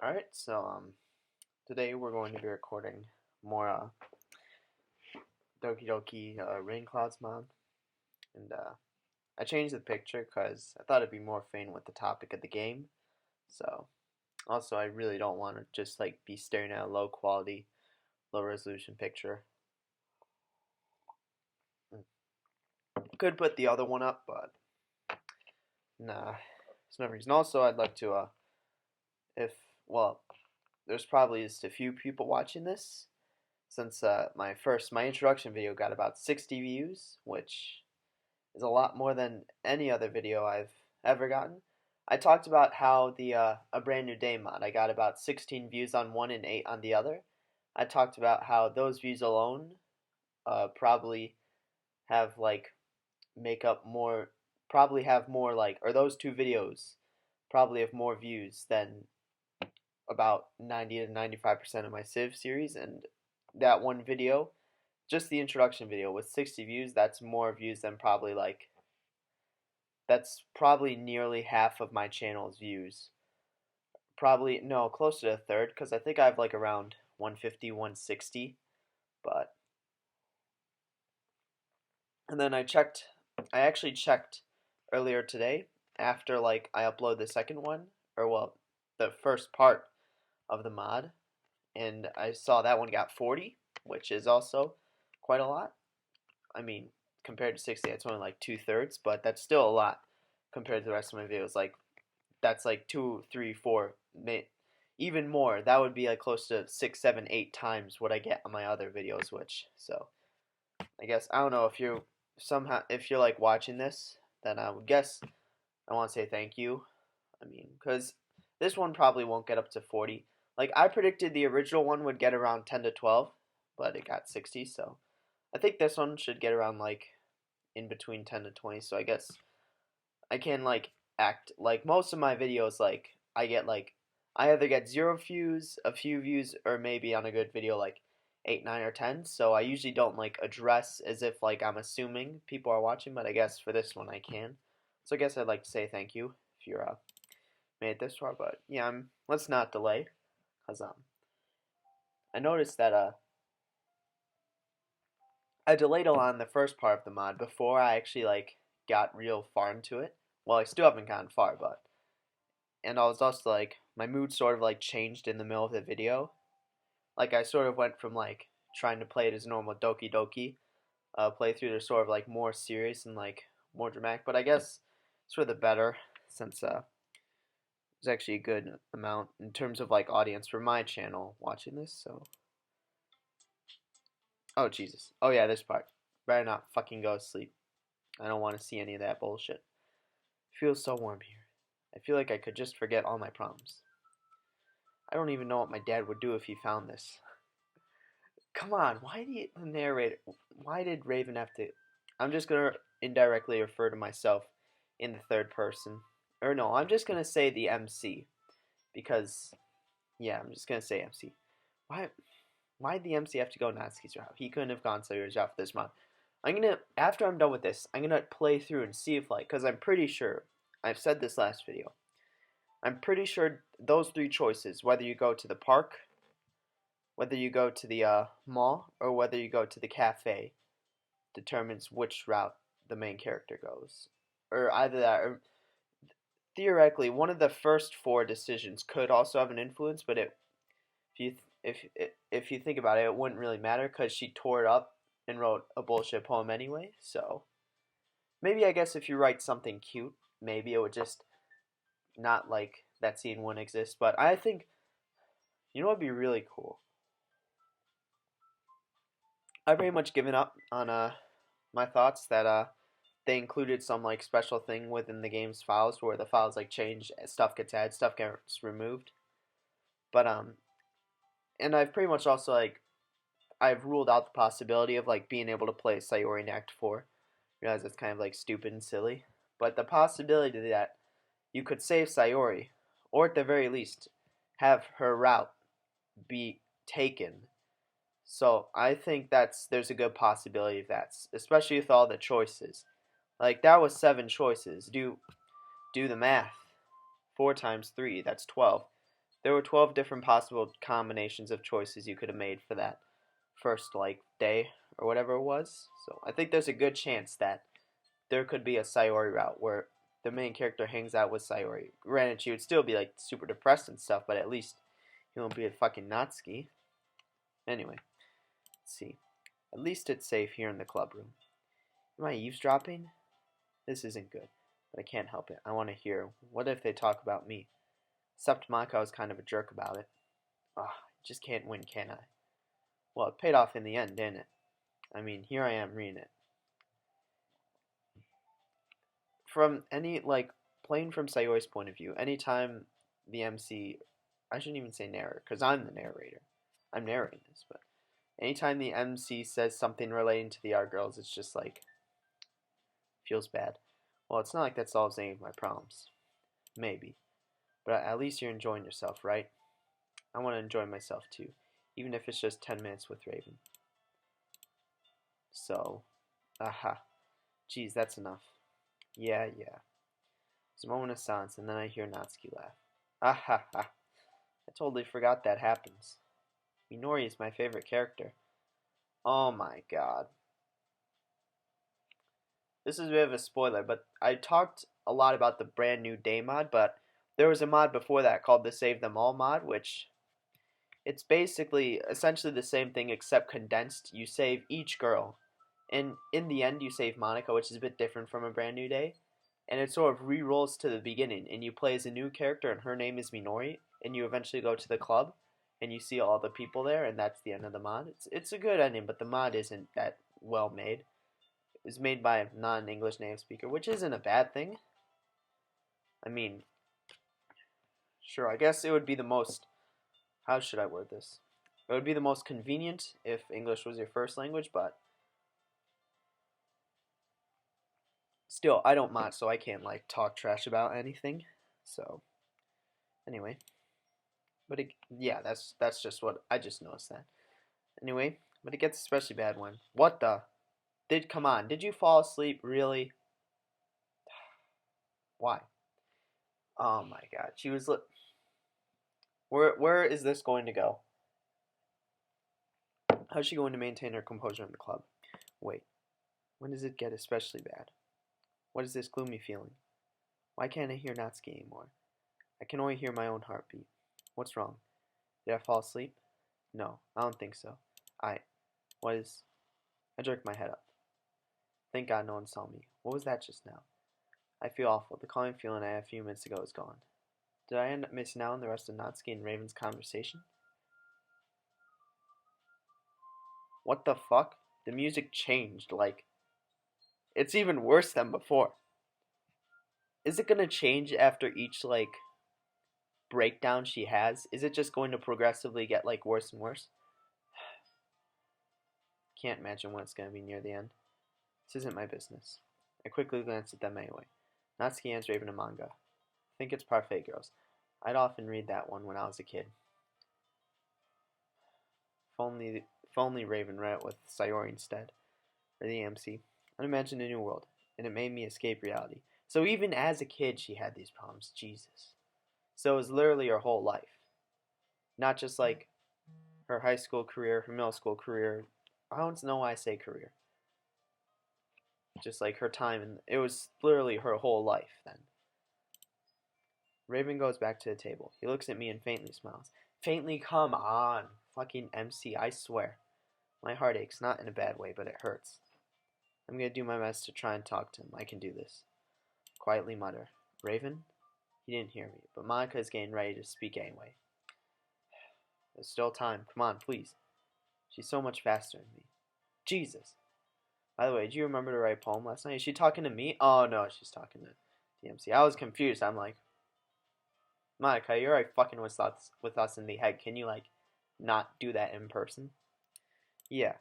Alright, so today we're going to be recording more Doki Doki Rainclouds mod, and I changed the picture because I thought it'd be more fitting with the topic of the game. So also I really don't want to just like be staring at a low quality, low resolution picture. Could put the other one up, but nah, there's no reason. Also, I'd like to if well, there's probably just a few people watching this. Since my introduction video got about 60 views, which is a lot more than any other video I've ever gotten. I talked about how the A Brand New Day mod, I got about 16 views on one and 8 on the other. I talked about how those views alone probably have like make up more, probably have more like, or those two videos probably have more views than about 90 to 95% of my Civ series, and that one video, just the introduction video with 60 views, that's more views than probably like, that's probably nearly half of my channel's views. Probably, no, closer to a third, because I think I have like around 150, 160, but, and then I actually checked earlier today, after like I upload the second one, or well, the first part of the mod, and I saw that one got 40, which is also quite a lot. I mean, compared to 60, that's only like 2/3, but that's still a lot compared to the rest of my videos. Like, that's like 2, 3, 4, even more. That would be like close to 6, 7, 8 times what I get on my other videos, which, so, I guess, I don't know if you're if you're like watching this, then I would guess I want to say thank you. I mean, because this one probably won't get up to 40. Like, I predicted the original one would get around 10 to 12, but it got 60, so I think this one should get around, like, in between 10 to 20, so I guess I can, like, act, like, most of my videos, like, I get, like, I either get 0 views, a few views, or maybe on a good video, like, 8, 9, or 10, so I usually don't, like, address as if, like, I'm assuming people are watching, but I guess for this one I can. So I guess I'd like to say thank you if you're, made it this far, but yeah, let's not delay, cause I noticed that I delayed a lot in the first part of the mod before I actually like got real far into it. Well, I still haven't gotten far, but and I was also like my mood sort of like changed in the middle of the video. Like I sort of went from like trying to play it as normal Doki Doki playthrough to sort of like more serious and like more dramatic. But I guess it's for the better since there's actually a good amount in terms of like audience for my channel watching this. So, oh Jesus, oh yeah, this part. Better not fucking go to sleep. I don't want to see any of that bullshit. It feels so warm here. I feel like I could just forget all my problems. I don't even know what my dad would do if he found this. Come on, why did the narrator? Why did Raven have to? I'm just gonna indirectly refer to myself in the third person. Or no, I'm just gonna say the MC because yeah, I'm just gonna say MC. Why? Why did the MC have to go Natsuki's route? He couldn't have gone Sayori's route for this mod. I'm gonna, after I'm done with this, I'm gonna play through and see if like, cause I'm pretty sure, I've said this last video, I'm pretty sure those three choices, whether you go to the park, whether you go to the mall, or whether you go to the cafe, determines which route the main character goes. Or either that, or theoretically, one of the first four decisions could also have an influence, but if you think about it, it wouldn't really matter because she tore it up and wrote a bullshit poem anyway. So maybe I guess if you write something cute, maybe it would just not like that scene wouldn't exist. But I think you know what'd be really cool. I've pretty much given up on my thoughts that they included some like special thing within the game's files where the files like change, stuff gets added, stuff gets removed. But and I've pretty much also like I've ruled out the possibility of like being able to play Sayori in Act 4. I realize that's kind of like stupid and silly, but the possibility that you could save Sayori, or at the very least, have her route be taken. So I think there's a good possibility of that, especially with all the choices. Like that was 7 choices. Do the math. 4 times 3, that's 12. there were 12 different possible combinations of choices you could have made for that first like day or whatever it was. So I think there's a good chance that there could be a Sayori route where the main character hangs out with Sayori. Granted, she would still be like super depressed and stuff, but at least he won't be a fucking Natsuki. Anyway, let's see. At least it's safe here in the club room. Am I eavesdropping? This isn't good, but I can't help it. I want to hear. What if they talk about me? Except Mako was kind of a jerk about it. Ah, just can't win, can I? Well, it paid off in the end, didn't it? I mean, here I am reading it. From any, like, playing from Sayori's point of view, anytime the MC, I shouldn't even say narrator, because I'm the narrator. I'm narrating this, but anytime the MC says something relating to the art girls, it's just like, feels bad. Well, it's not like that solves any of my problems. Maybe. But at least you're enjoying yourself, right? I want to enjoy myself too, even if it's just 10 minutes with Raven. So, aha. Geez, that's enough. Yeah. There's a moment of silence, and then I hear Natsuki laugh. Aha. I totally forgot that happens. Minori is my favorite character. Oh my god. This is a bit of a spoiler, but I talked a lot about the brand new day mod, but there was a mod before that called the Save Them All mod, which it's basically essentially the same thing except condensed. You save each girl, and in the end you save Monica, which is a bit different from a brand new day, and it sort of re-rolls to the beginning, and you play as a new character, and her name is Minori, and you eventually go to the club, and you see all the people there, and that's the end of the mod. It's a good ending, but the mod isn't that well made. It was made by a non-English native speaker, which isn't a bad thing. I mean, sure, I guess it would be the most, how should I word this? It would be the most convenient if English was your first language, but still, I don't mod, so I can't, like, talk trash about anything. So, anyway. But, yeah, that's just what, I just noticed that. Anyway, but it gets especially bad when, what the? Come on, did you fall asleep, really? Why? Oh my god, she was, where is this going to go? How's she going to maintain her composure in the club? Wait, when does it get especially bad? What is this gloomy feeling? Why can't I hear Natsuki anymore? I can only hear my own heartbeat. What's wrong? Did I fall asleep? No, I don't think so. What is... I jerked my head up. Thank God no one saw me. What was that just now? I feel awful. The calming feeling I had a few minutes ago is gone. Did I end up missing out on the rest of Natsuki and Raven's conversation? What the fuck? The music changed, like... It's even worse than before. Is it gonna change after each, like, breakdown she has? Is it just going to progressively get, like, worse and worse? Can't imagine when it's gonna be near the end. This isn't my business. I quickly glanced at them anyway. Natsuki hands Raven a manga. I think it's Parfait Girls. I'd often read that one when I was a kid. If only Raven read it with Sayori instead. Or the MC. I imagined a new world, and it made me escape reality. So even as a kid she had these problems. Jesus. So it was literally her whole life. Not just like her high school career, her middle school career. I don't know why I say career. Just like her time, and it was literally her whole life then. Raven goes back to the table. He looks at me and faintly smiles. Faintly, come on. Fucking MC, I swear. My heart aches, not in a bad way, but it hurts. I'm gonna do my best to try and talk to him. I can do this. Quietly mutter. Raven? He didn't hear me, but Monica is getting ready to speak anyway. There's still time. Come on, please. She's so much faster than me. Jesus. By the way, do you remember to write a poem last night? Is she talking to me? Oh, no, she's talking to DMC. I was confused. I'm like, Monica, you're already fucking with us in the head. Can you, like, not do that in person? Yeah.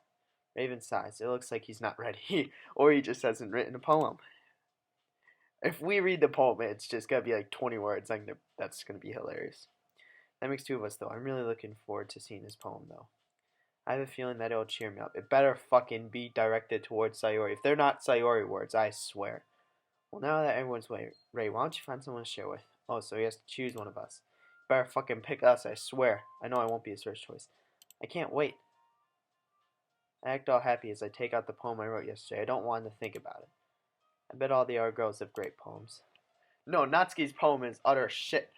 Raven sighs. It looks like he's not ready. Or he just hasn't written a poem. If we read the poem, it's just gonna be like 20 words. I think that's gonna be hilarious. That makes two of us, though. I'm really looking forward to seeing his poem, though. I have a feeling that it'll cheer me up. It better fucking be directed towards Sayori. If they're not Sayori words, I swear. Well, now that everyone's ready, why don't you find someone to share with? Oh, so he has to choose one of us. better fucking pick us, I swear. I know I won't be his first choice. I can't wait. I act all happy as I take out the poem I wrote yesterday. I don't want to think about it. I bet all the other girls have great poems. No, Natsuki's poem is utter shit.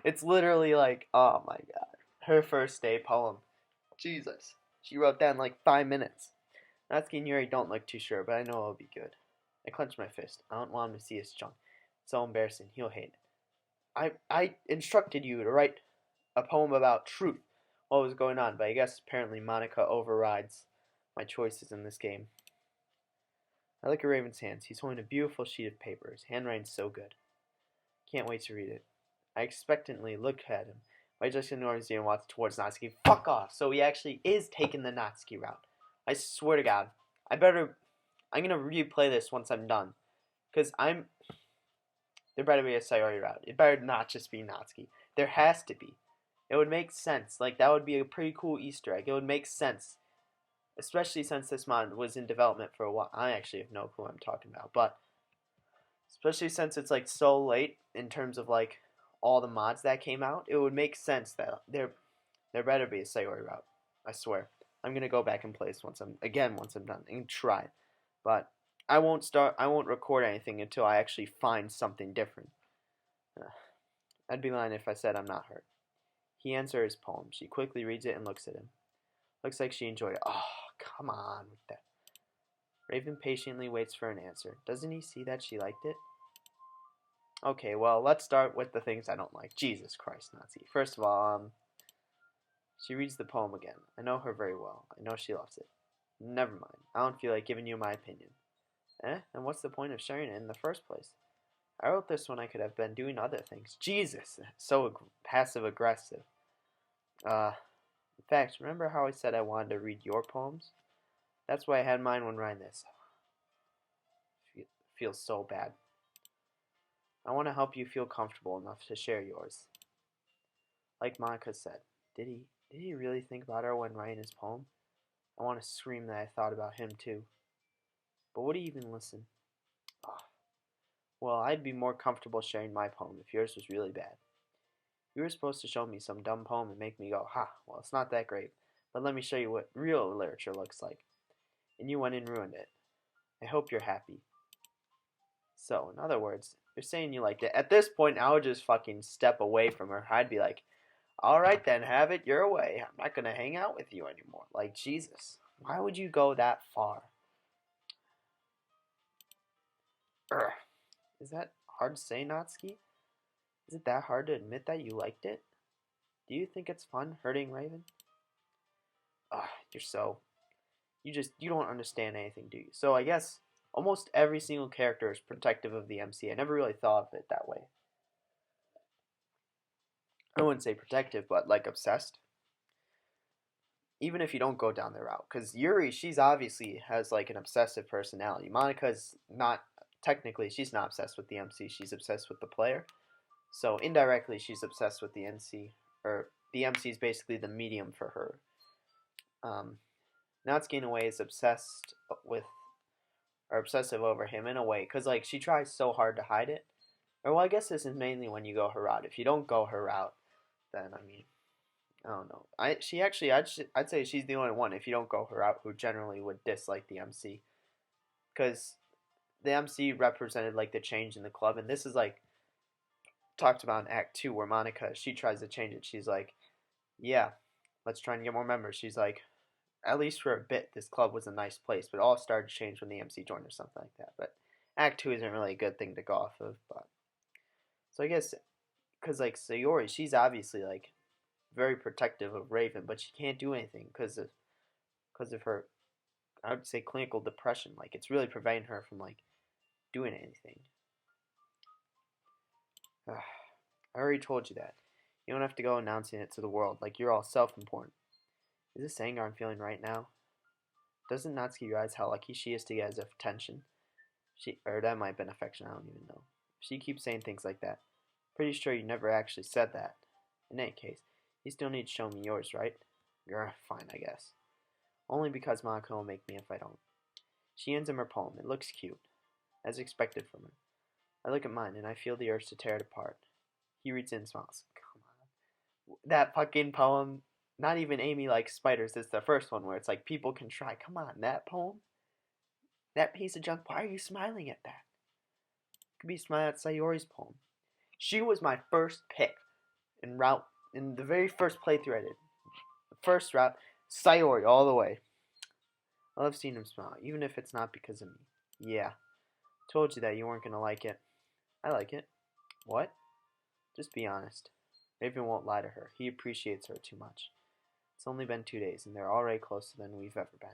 It's literally like, oh my god. Her first day poem. Jesus. She wrote that in like 5 minutes. Natsuki and Yuri don't look too sure, but I know it'll be good. I clench my fist. I don't want him to see his junk. It's so embarrassing. He'll hate it. I instructed you to write a poem about truth. What was going on, but I guess apparently Monica overrides my choices in this game. I look at Raven's hands. He's holding a beautiful sheet of paper. His handwriting's so good. Can't wait to read it. I expectantly look at him. I just ignores you and walks towards Natsuki. Fuck off! So he actually is taking the Natsuki route. I swear to God. I'm gonna replay this once I'm done. Because there better be a Sayori route. It better not just be Natsuki. There has to be. It would make sense. Like, that would be a pretty cool Easter egg. It would make sense. Especially since this mod was in development for a while. I actually have no clue what I'm talking about. But, especially since it's, like, so late in terms of, like, all the mods that came out, it would make sense that there better be a Sayori route. I swear. I'm going to go back and play this once I'm done and try. But, I won't record anything until I actually find something different. I'd be lying if I said I'm not hurt. He hands her his poem. She quickly reads it and looks at him. Looks like she enjoyed it. Oh, come on with that. Raven patiently waits for an answer. Doesn't he see that she liked it? Okay, well, let's start with the things I don't like. Jesus Christ, Nazi. First of all, she reads the poem again. I know her very well. I know she loves it. Never mind. I don't feel like giving you my opinion. And what's the point of sharing it in the first place? I wrote this when I could have been doing other things. Jesus, so passive-aggressive. In fact, remember how I said I wanted to read your poems? That's why I had mine when writing this. Feels so bad. I want to help you feel comfortable enough to share yours. Like Monica said, did he really think about her when writing his poem? I want to scream that I thought about him too. But would he even listen? Oh. Well, I'd be more comfortable sharing my poem if yours was really bad. You were supposed to show me some dumb poem and make me go, ha, well, it's not that great, but let me show you what real literature looks like. And you went and ruined it. I hope you're happy. So, in other words, you're saying you liked it. At this point, I would just fucking step away from her. I'd be like, alright then, have it your way. I'm not gonna hang out with you anymore. Like, Jesus. Why would you go that far? Urgh. Is that hard to say, Natsuki? Is it that hard to admit that you liked it? Do you think it's fun hurting Raven? Ugh, you don't understand anything, do you? So I guess almost every single character is protective of the MC. I never really thought of it that way. I wouldn't say protective, but like obsessed. Even if you don't go down the route. Because Yuri, she's obviously has like an obsessive personality. Monica's not, technically, she's not obsessed with the MC. She's obsessed with the player. So indirectly, she's obsessed with the MC. Or the MC is basically the medium for her. Natsuki in a way is obsessed with, or obsessive over him in a way. Because like she tries so hard to hide it. Or well, I guess this is mainly when you go her route. If you don't go her route, then I mean, I don't know. I'd say she's the only one, if you don't go her out, who generally would dislike the MC. Because the MC represented, like, the change in the club. And this is, like, talked about in Act 2, where Monica, she tries to change it. She's like, yeah, let's try and get more members. She's like, at least for a bit, this club was a nice place. But it all started to change when the MC joined or something like that. But Act 2 isn't really a good thing to go off of. But so I guess, because, like, Sayori, she's obviously, like, very protective of Raven, but she can't do anything because of her, I would say, clinical depression. Like, it's really preventing her from, like, doing anything. I already told you that. You don't have to go announcing it to the world like you're all self-important. Is this anger I'm feeling right now? Doesn't Natsuki realize how lucky she is to get his attention? Or that might have been affection, I don't even know. She keeps saying things like that. Pretty sure you never actually said that. In any case, you still need to show me yours, right? You're fine, I guess. Only because Monica will make me if I don't. She hands him her poem. It looks cute, as expected from her. I look at mine, and I feel the urge to tear it apart. He reads it and smiles. Come on. that fucking poem, not even Amy likes spiders, it's the first one where it's like people can try. Come on, that poem, that piece of junk. Why are you smiling at that? You could be smiling at Sayori's poem. She was my first pick in the very first playthrough I did. The first route, Sayori all the way. I love seeing him smile, even if it's not because of me. Yeah, told you that you weren't gonna like it. I like it. What? Just be honest. Raven won't lie to her. He appreciates her too much. It's only been 2 days, and they're already closer than we've ever been.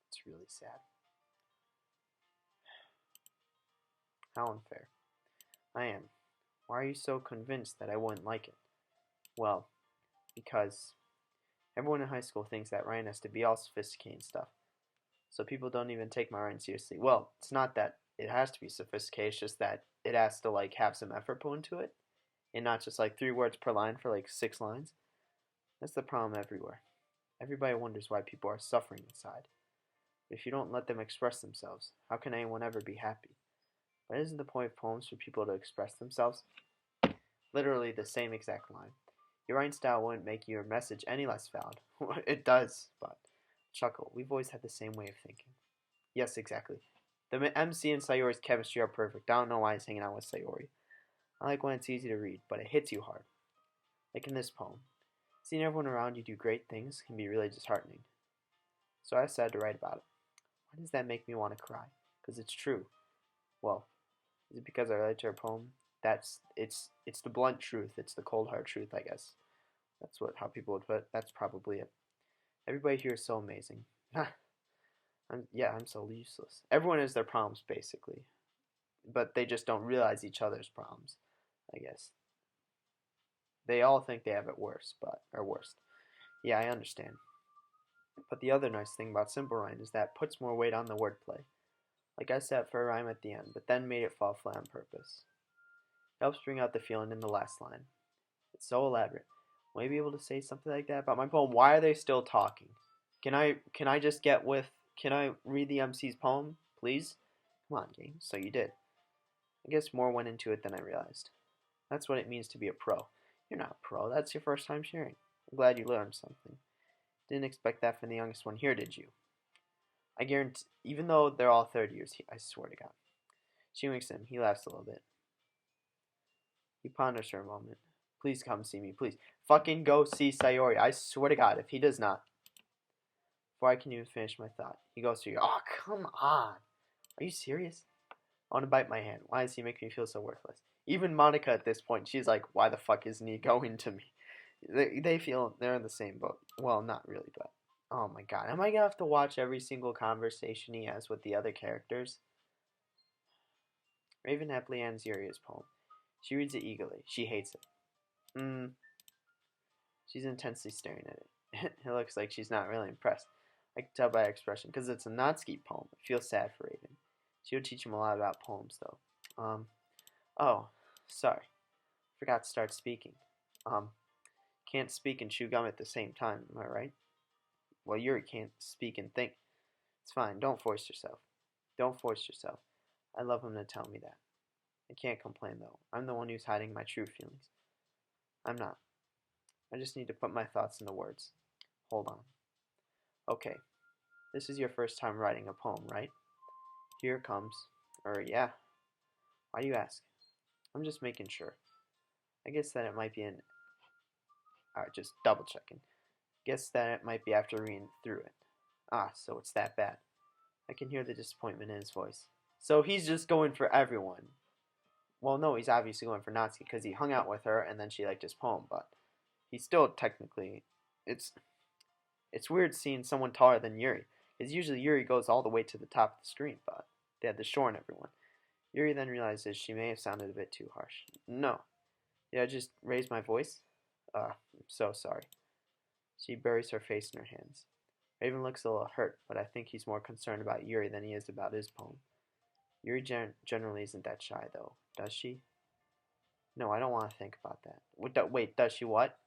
It's really sad. How unfair. I am. Why are you so convinced that I wouldn't like it? Well, because everyone in high school thinks that Ryan has to be all sophisticated and stuff. So people don't even take my Ryan seriously. Well, it's not that it has to be sophisticated, it's just that it has to like have some effort put into it. And not just like 3 words per line for like 6 lines. That's the problem everywhere. Everybody wonders why people are suffering inside. But if you don't let them express themselves, how can anyone ever be happy? But isn't the point of poems for people to express themselves? Literally the same exact line. Your writing style wouldn't make your message any less valid. It does, but chuckle. We've always had the same way of thinking. Yes, exactly. The MC and Sayori's chemistry are perfect. I don't know why he's hanging out with Sayori. I like when it's easy to read, but it hits you hard. Like in this poem. Seeing everyone around you do great things can be really disheartening. So I decided to write about it. Why does that make me want to cry? Because it's true. Well, is it because I relate to her poem? It's the blunt truth. It's the cold hard truth, I guess. That's how people would put it. That's probably it. Everybody here is so amazing. I'm so useless. Everyone has their problems basically, but they just don't realize each other's problems, I guess. They all think they have it worse, or worst. Yeah, I understand. But the other nice thing about simple rhyme is that it puts more weight on the wordplay. Like I set for a rhyme at the end, but then made it fall flat on purpose. It helps bring out the feeling in the last line. It's so elaborate. Will I be able to say something like that about my poem? Why are they still talking? Can I just get with? Can I read the MC's poem, please? Come on, game. So you did. I guess more went into it than I realized. That's what it means to be a pro. You're not a pro. That's your first time sharing. I'm glad you learned something. Didn't expect that from the youngest one here, did you? I guarantee, even though they're all third years, I swear to God. She winks at him. He laughs a little bit. He ponders for a moment. Please come see me, please. Fucking go see Sayori. I swear to God, if he does not. Before I can even finish my thought, he goes to you. Oh, come on. Are you serious? I want to bite my hand. Why does he make me feel so worthless? Even Monica at this point, she's like, why the fuck isn't he going to me? They feel they're in the same boat. Well, not really, but oh my God. Am I gonna have to watch every single conversation he has with the other characters? Raven happily ends Yuri's poem. She reads it eagerly. She hates it. She's intensely staring at it. It looks like she's not really impressed. I can tell by her expression, because it's a Natsuki poem. I feel sad for Raven. She would teach him a lot about poems, though. Oh, sorry. Forgot to start speaking. Can't speak and chew gum at the same time, am I right? Well, Yuri can't speak and think. It's fine, don't force yourself. Don't force yourself. I love him to tell me that. I can't complain, though. I'm the one who's hiding my true feelings. I'm not. I just need to put my thoughts into words. Hold on. Okay, this is your first time writing a poem, right? Here it comes. Yeah. Why do you ask? I'm just making sure. I guess that it might be an... Alright, just double checking. Guess that it might be after reading through it. Ah, so it's that bad. I can hear the disappointment in his voice. So he's just going for everyone. Well, no, he's obviously going for Natsuki because he hung out with her and then she liked his poem, but he's still technically... It's weird seeing someone taller than Yuri, because usually Yuri goes all the way to the top of the screen, but they had to shorten everyone. Yuri then realizes she may have sounded a bit too harsh. No. Did I just raise my voice? I'm so sorry. She buries her face in her hands. Raven looks a little hurt, but I think he's more concerned about Yuri than he is about his poem. Yuri generally isn't that shy, though, does she? No, I don't want to think about that. Wait, does she what?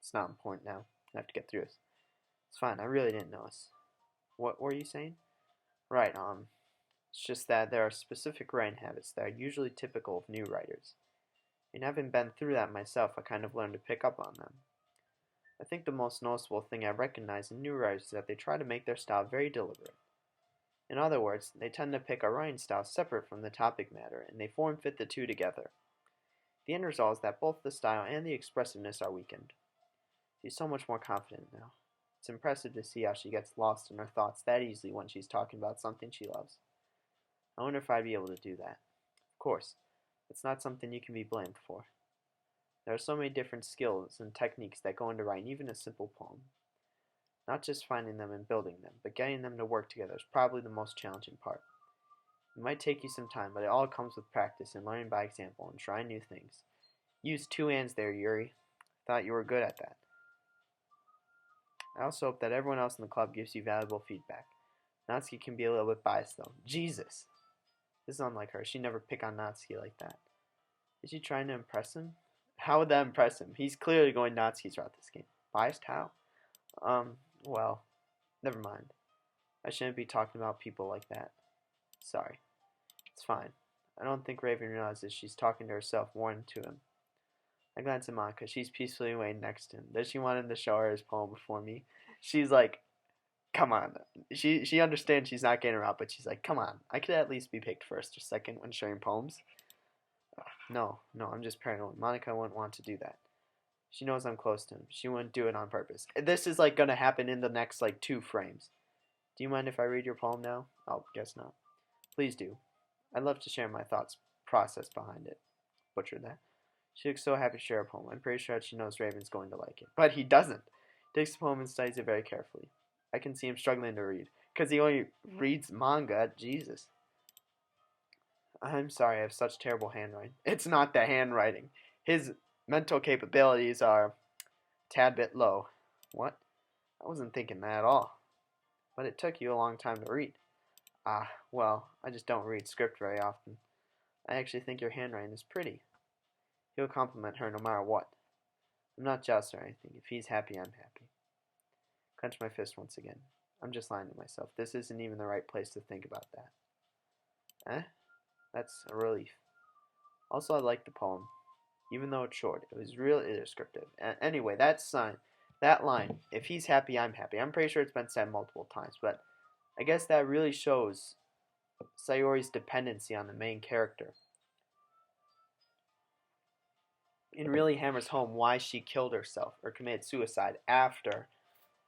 It's not important now. I have to get through this. It's fine, I really didn't notice. What were you saying? Right, it's just that there are specific writing habits that are usually typical of new writers. And having been through that myself, I kind of learned to pick up on them. I think the most noticeable thing I recognize in new writers is that they try to make their style very deliberate. In other words, they tend to pick a writing style separate from the topic matter, and they form fit the two together. The end result is that both the style and the expressiveness are weakened. She's so much more confident now. It's impressive to see how she gets lost in her thoughts that easily when she's talking about something she loves. I wonder if I'd be able to do that. Of course, it's not something you can be blamed for. There are so many different skills and techniques that go into writing even a simple poem. Not just finding them and building them, but getting them to work together is probably the most challenging part. It might take you some time, but it all comes with practice and learning by example and trying new things. You used two hands there, Yuri. Thought you were good at that. I also hope that everyone else in the club gives you valuable feedback. Natsuki can be a little bit biased, though. Jesus! This is unlike her. She'd never pick on Natsuki like that. Is she trying to impress him? How would that impress him? He's clearly going Natsuki's route this game. Biased? How? Well, never mind. I shouldn't be talking about people like that. Sorry. It's fine. I don't think Raven realizes she's talking to herself more than to him. I glance at Monica. She's peacefully waiting next to him. Does she want him to show her his poem before me? She's like, come on. She understands she's not getting her out, but she's like, come on. I could at least be picked first or second when sharing poems. No, I'm just paranoid. Monica wouldn't want to do that. She knows I'm close to him. She wouldn't do it on purpose. This is like going to happen in the next like 2 frames. Do you mind if I read your poem now? Oh, guess not. Please do. I'd love to share my thoughts process behind it. Butchered that. She looks so happy to share a poem. I'm pretty sure she knows Raven's going to like it. But he doesn't. He takes the poem and studies it very carefully. I can see him struggling to read. Because he only reads manga. Jesus. I'm sorry, I have such terrible handwriting. It's not the handwriting. His mental capabilities are a tad bit low. What? I wasn't thinking that at all. But it took you a long time to read. Well, I just don't read script very often. I actually think your handwriting is pretty. He'll compliment her no matter what. I'm not jealous or anything. If he's happy, I'm happy. Clench my fist once again. I'm just lying to myself. This isn't even the right place to think about that. That's a relief. Also, I like the poem. Even though it's short, it was really descriptive. Anyway, that line, if he's happy, I'm happy. I'm pretty sure it's been said multiple times, but I guess that really shows Sayori's dependency on the main character. It really hammers home why she killed herself or committed suicide after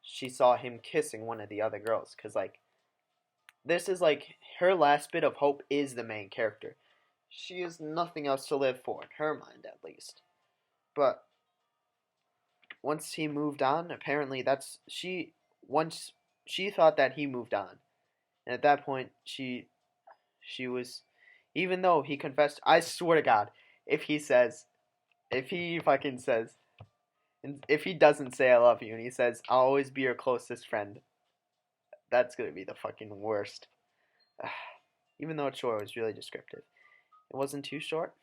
she saw him kissing one of the other girls. Because, like, this is like her last bit of hope is the main character. She has nothing else to live for, in her mind at least. But once he moved on, apparently once she thought that he moved on. And at that point she was, even though he confessed, I swear to God, if he fucking says, and if he doesn't say I love you and he says I'll always be your closest friend, that's gonna be the fucking worst. Even though it's short, it was really descriptive. It wasn't too short.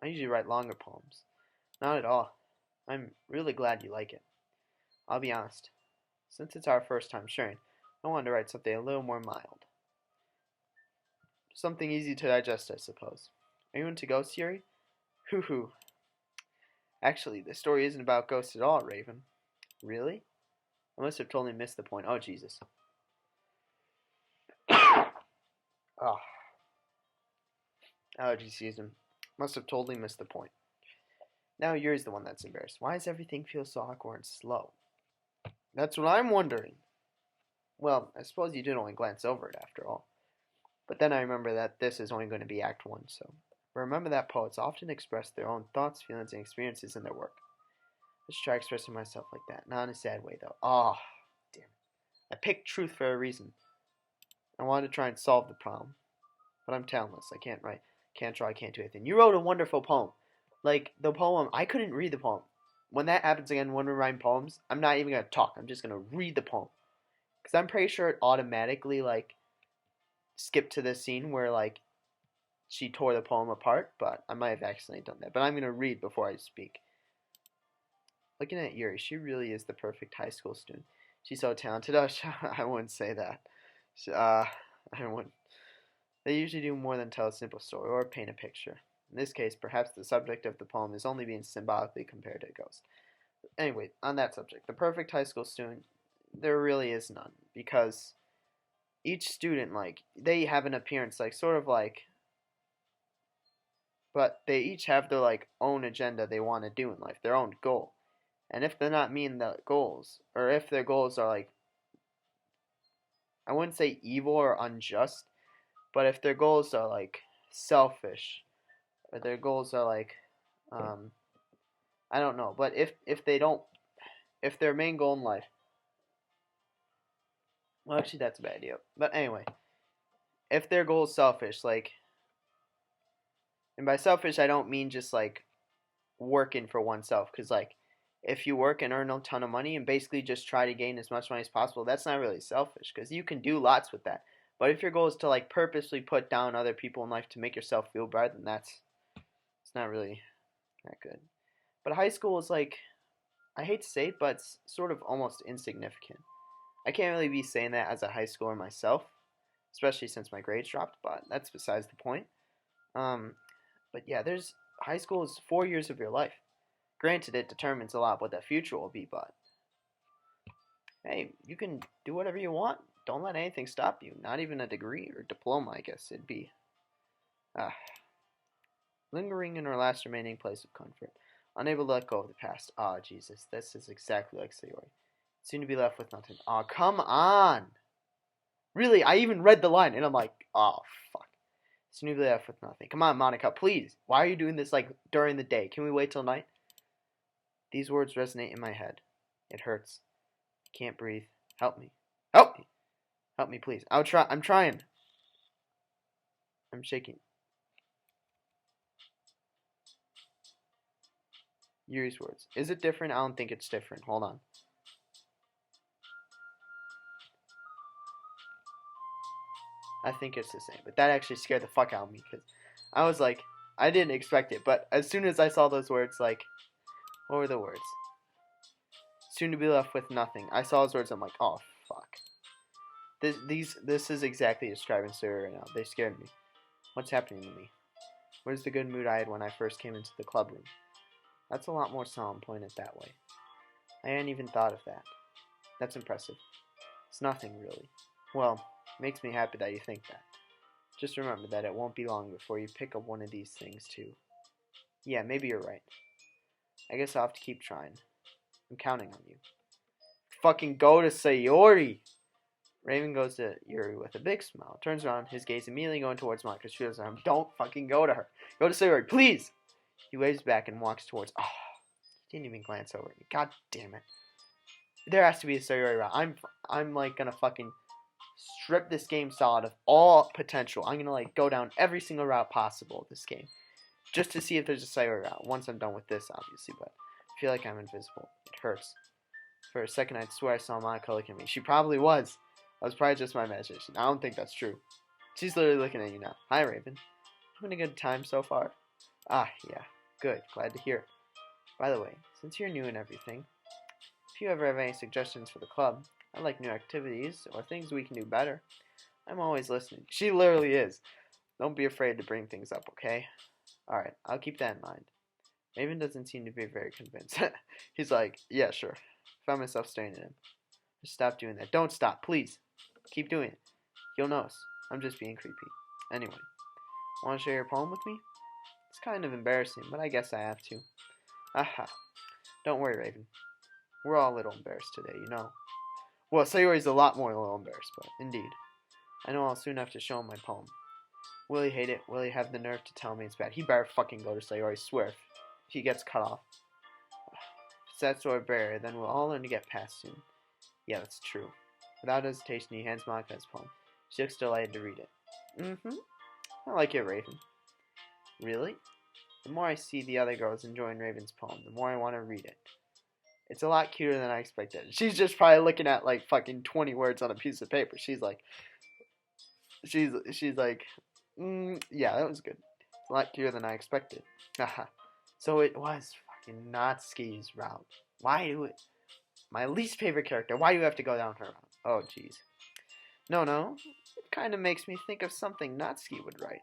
I usually write longer poems. Not at all. I'm really glad you like it. I'll be honest. Since it's our first time sharing, I wanted to write something a little more mild. Something easy to digest, I suppose. Are you into ghosts, Yuri? Hoo hoo. Actually, the story isn't about ghosts at all, Raven. Really? I must have totally missed the point. Oh, Jesus. Oh. Allergy season. Must have totally missed the point. Now Yuri's the one that's embarrassed. Why does everything feel so awkward and slow? That's what I'm wondering. Well, I suppose you did only glance over it after all. But then I remember that this is only going to be Act 1, so. Remember that poets often express their own thoughts, feelings, and experiences in their work. Let's try expressing myself like that. Not in a sad way, though. Oh, damn it. I picked truth for a reason. I wanted to try and solve the problem. But I'm talentless. I can't write, can't draw, I can't do anything. You wrote a wonderful poem. Like, the poem, I couldn't read the poem. When that happens again, when we write poems, I'm not even going to talk. I'm just going to read the poem. Because I'm pretty sure it automatically, like, skipped to the scene where, like, she tore the poem apart. But I might have accidentally done that. But I'm going to read before I speak. Looking at Yuri, she really is the perfect high school student. She's so talented. Oh, I wouldn't say that. I wouldn't. They usually do more than tell a simple story or paint a picture. In this case, perhaps the subject of the poem is only being symbolically compared to a ghost. Anyway, on that subject, the perfect high school student, there really is none, because each student, like, they have an appearance, like, sort of like, but they each have their, like, own agenda they want to do in life, their own goal. And if they're not meeting the goals, or if their goals are, like, I wouldn't say evil or unjust, but if their goals are, like, selfish, or their goals are, like, um, I don't know, but if they don't, if their main goal in life, well, actually, that's a bad idea. But anyway, if their goal is selfish, like, and by selfish, I don't mean just, like, working for oneself, because, like, if you work and earn a ton of money and basically just try to gain as much money as possible, that's not really selfish, because you can do lots with that. But if your goal is to, like, purposely put down other people in life to make yourself feel better, then it's not really that good. But high school is, like, I hate to say it, but it's sort of almost insignificant. I can't really be saying that as a high schooler myself, especially since my grades dropped, but that's besides the point. Um, but yeah, there's high school is 4 years of your life. Granted, it determines a lot what the future will be, but hey, you can do whatever you want. Don't let anything stop you. Not even a degree or diploma, I guess it'd be. Ah, lingering in our last remaining place of comfort, unable to let go of the past. Ah, Jesus, this is exactly like Sayori. Soon to be left with nothing. Oh, come on! Really, I even read the line, and I'm like, oh, fuck. Soon to be left with nothing. Come on, Monica, please. Why are you doing this, like, during the day? Can we wait till night? These words resonate in my head. It hurts. I can't breathe. Help me. Help me! Help me, please. I'm trying. I'm shaking. Yuri's words. Is it different? I don't think it's different. Hold on. I think it's the same. But that actually scared the fuck out of me, because I was like, I didn't expect it. But as soon as I saw those words, like, what were the words? Soon to be left with nothing. I saw those words, I'm like, oh, fuck. This is exactly describing Sarah right now. They scared me. What's happening to me? Where's the good mood I had when I first came into the club room? That's a lot more solemn, putting it that way. I hadn't even thought of that. That's impressive. It's nothing, really. Well, it makes me happy that you think that. Just remember that it won't be long before you pick up one of these things, too. Yeah, maybe you're right. I guess I'll have to keep trying. I'm counting on you. Fucking go to Sayori! Raven goes to Yuri with a big smile, turns around, his gaze immediately going towards Monica. She goes to him, don't fucking go to her. Go to Sayori, please! He waves back and walks towards, oh, he didn't even glance over at me. God damn it. There has to be a Sayori route. I'm like gonna fucking strip this game solid of all potential. I'm gonna like go down every single route possible this game, just to see if there's a Sayori route. Once I'm done with this, obviously, but I feel like I'm invisible. It hurts. For a second, I'd swear I saw Monica looking at me. She probably was. That was probably just my imagination. I don't think that's true. She's literally looking at you now. Hi, Raven. Having a good time so far? Ah, yeah. Good. Glad to hear it. By the way, since you're new and everything, if you ever have any suggestions for the club, I like new activities or things we can do better, I'm always listening. She literally is. Don't be afraid to bring things up, okay? Alright, I'll keep that in mind. Raven doesn't seem to be very convinced. He's like, yeah, sure. Found myself staring at him. Just stop doing that. Don't stop, please. Keep doing it. You'll notice. I'm just being creepy. Anyway, want to share your poem with me? It's kind of embarrassing, but I guess I have to. Aha. Don't worry, Raven. We're all a little embarrassed today, you know. Well, Sayori's a lot more a little embarrassed, but indeed. I know I'll soon have to show him my poem. Will he hate it? Will he have the nerve to tell me it's bad? He better fucking go to Sayori, swear, if he gets cut off. If it's that sort of barrier, then we'll all learn to get past soon. Yeah, that's true. Without hesitation, he hands Monica his poem. She looks delighted to read it. Mm-hmm. I like it, Raven. Really? The more I see the other girls enjoying Raven's poem, the more I want to read it. It's a lot cuter than I expected. She's just probably looking at like fucking 20 words on a piece of paper. She's like, yeah, that was good. It's a lot cuter than I expected. Haha. So it was fucking Natsuki's route. Why do it? My least favorite character. Why do you have to go down her route? Oh, jeez. No. It kind of makes me think of something Natsuki would write.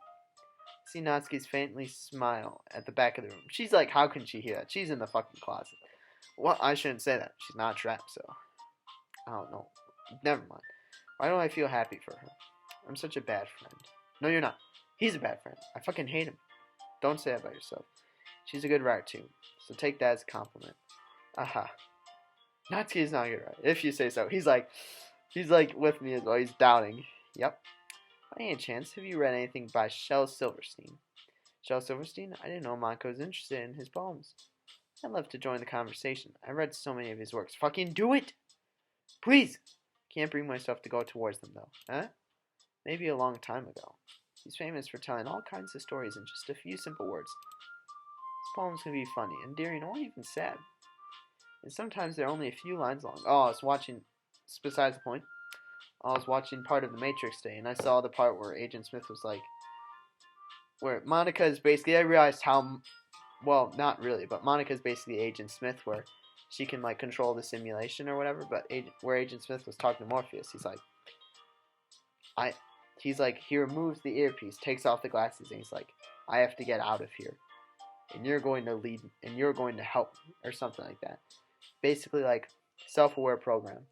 See Natsuki's faintly smile at the back of the room. She's like, how can she hear that? She's in the fucking closet. Well, I shouldn't say that. She's not trapped, so I don't know. Never mind. Why don't I feel happy for her? I'm such a bad friend. No, you're not. He's a bad friend. I fucking hate him. Don't say that about yourself. She's a good writer too, so take that as a compliment. Aha. Natsuki is not a good writer, if you say so. He's like with me as well. He's doubting. Yep. By any chance, have you read anything by Shel Silverstein? Shel Silverstein? I didn't know Monaco was interested in his poems. I'd love to join the conversation. I read so many of his works. Fucking do it! Please! Can't bring myself to go towards them, though. Huh? Maybe a long time ago. He's famous for telling all kinds of stories in just a few simple words. His poems can be funny, endearing, or even sad. And sometimes they're only a few lines long. Oh, I was watching... It's besides the point. I was watching part of The Matrix today, and I saw the part where Agent Smith was like... Where Monica is basically... I realized how... Well, not really, but Monica is basically Agent Smith, where she can, like, control the simulation or whatever, but where Agent Smith was talking to Morpheus, he's like... he removes the earpiece, takes off the glasses, and he's like, I have to get out of here. And you're going to lead, and you're going to help me, or something like that. Basically, like, self-aware program.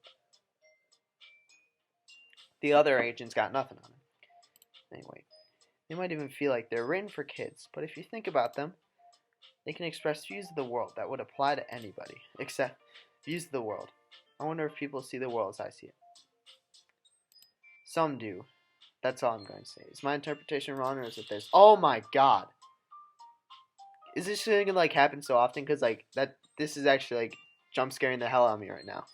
The other agents got nothing on him. Anyway, they might even feel like they're written for kids, but if you think about them, they can express views of the world that would apply to anybody, except views of the world. I wonder if people see the world as I see it. Some do. That's all I'm going to say. Is my interpretation wrong, or is it this? Oh my god! Is this shit gonna, like, happen so often? Because, like, this is actually, like, jump scaring the hell out of me right now.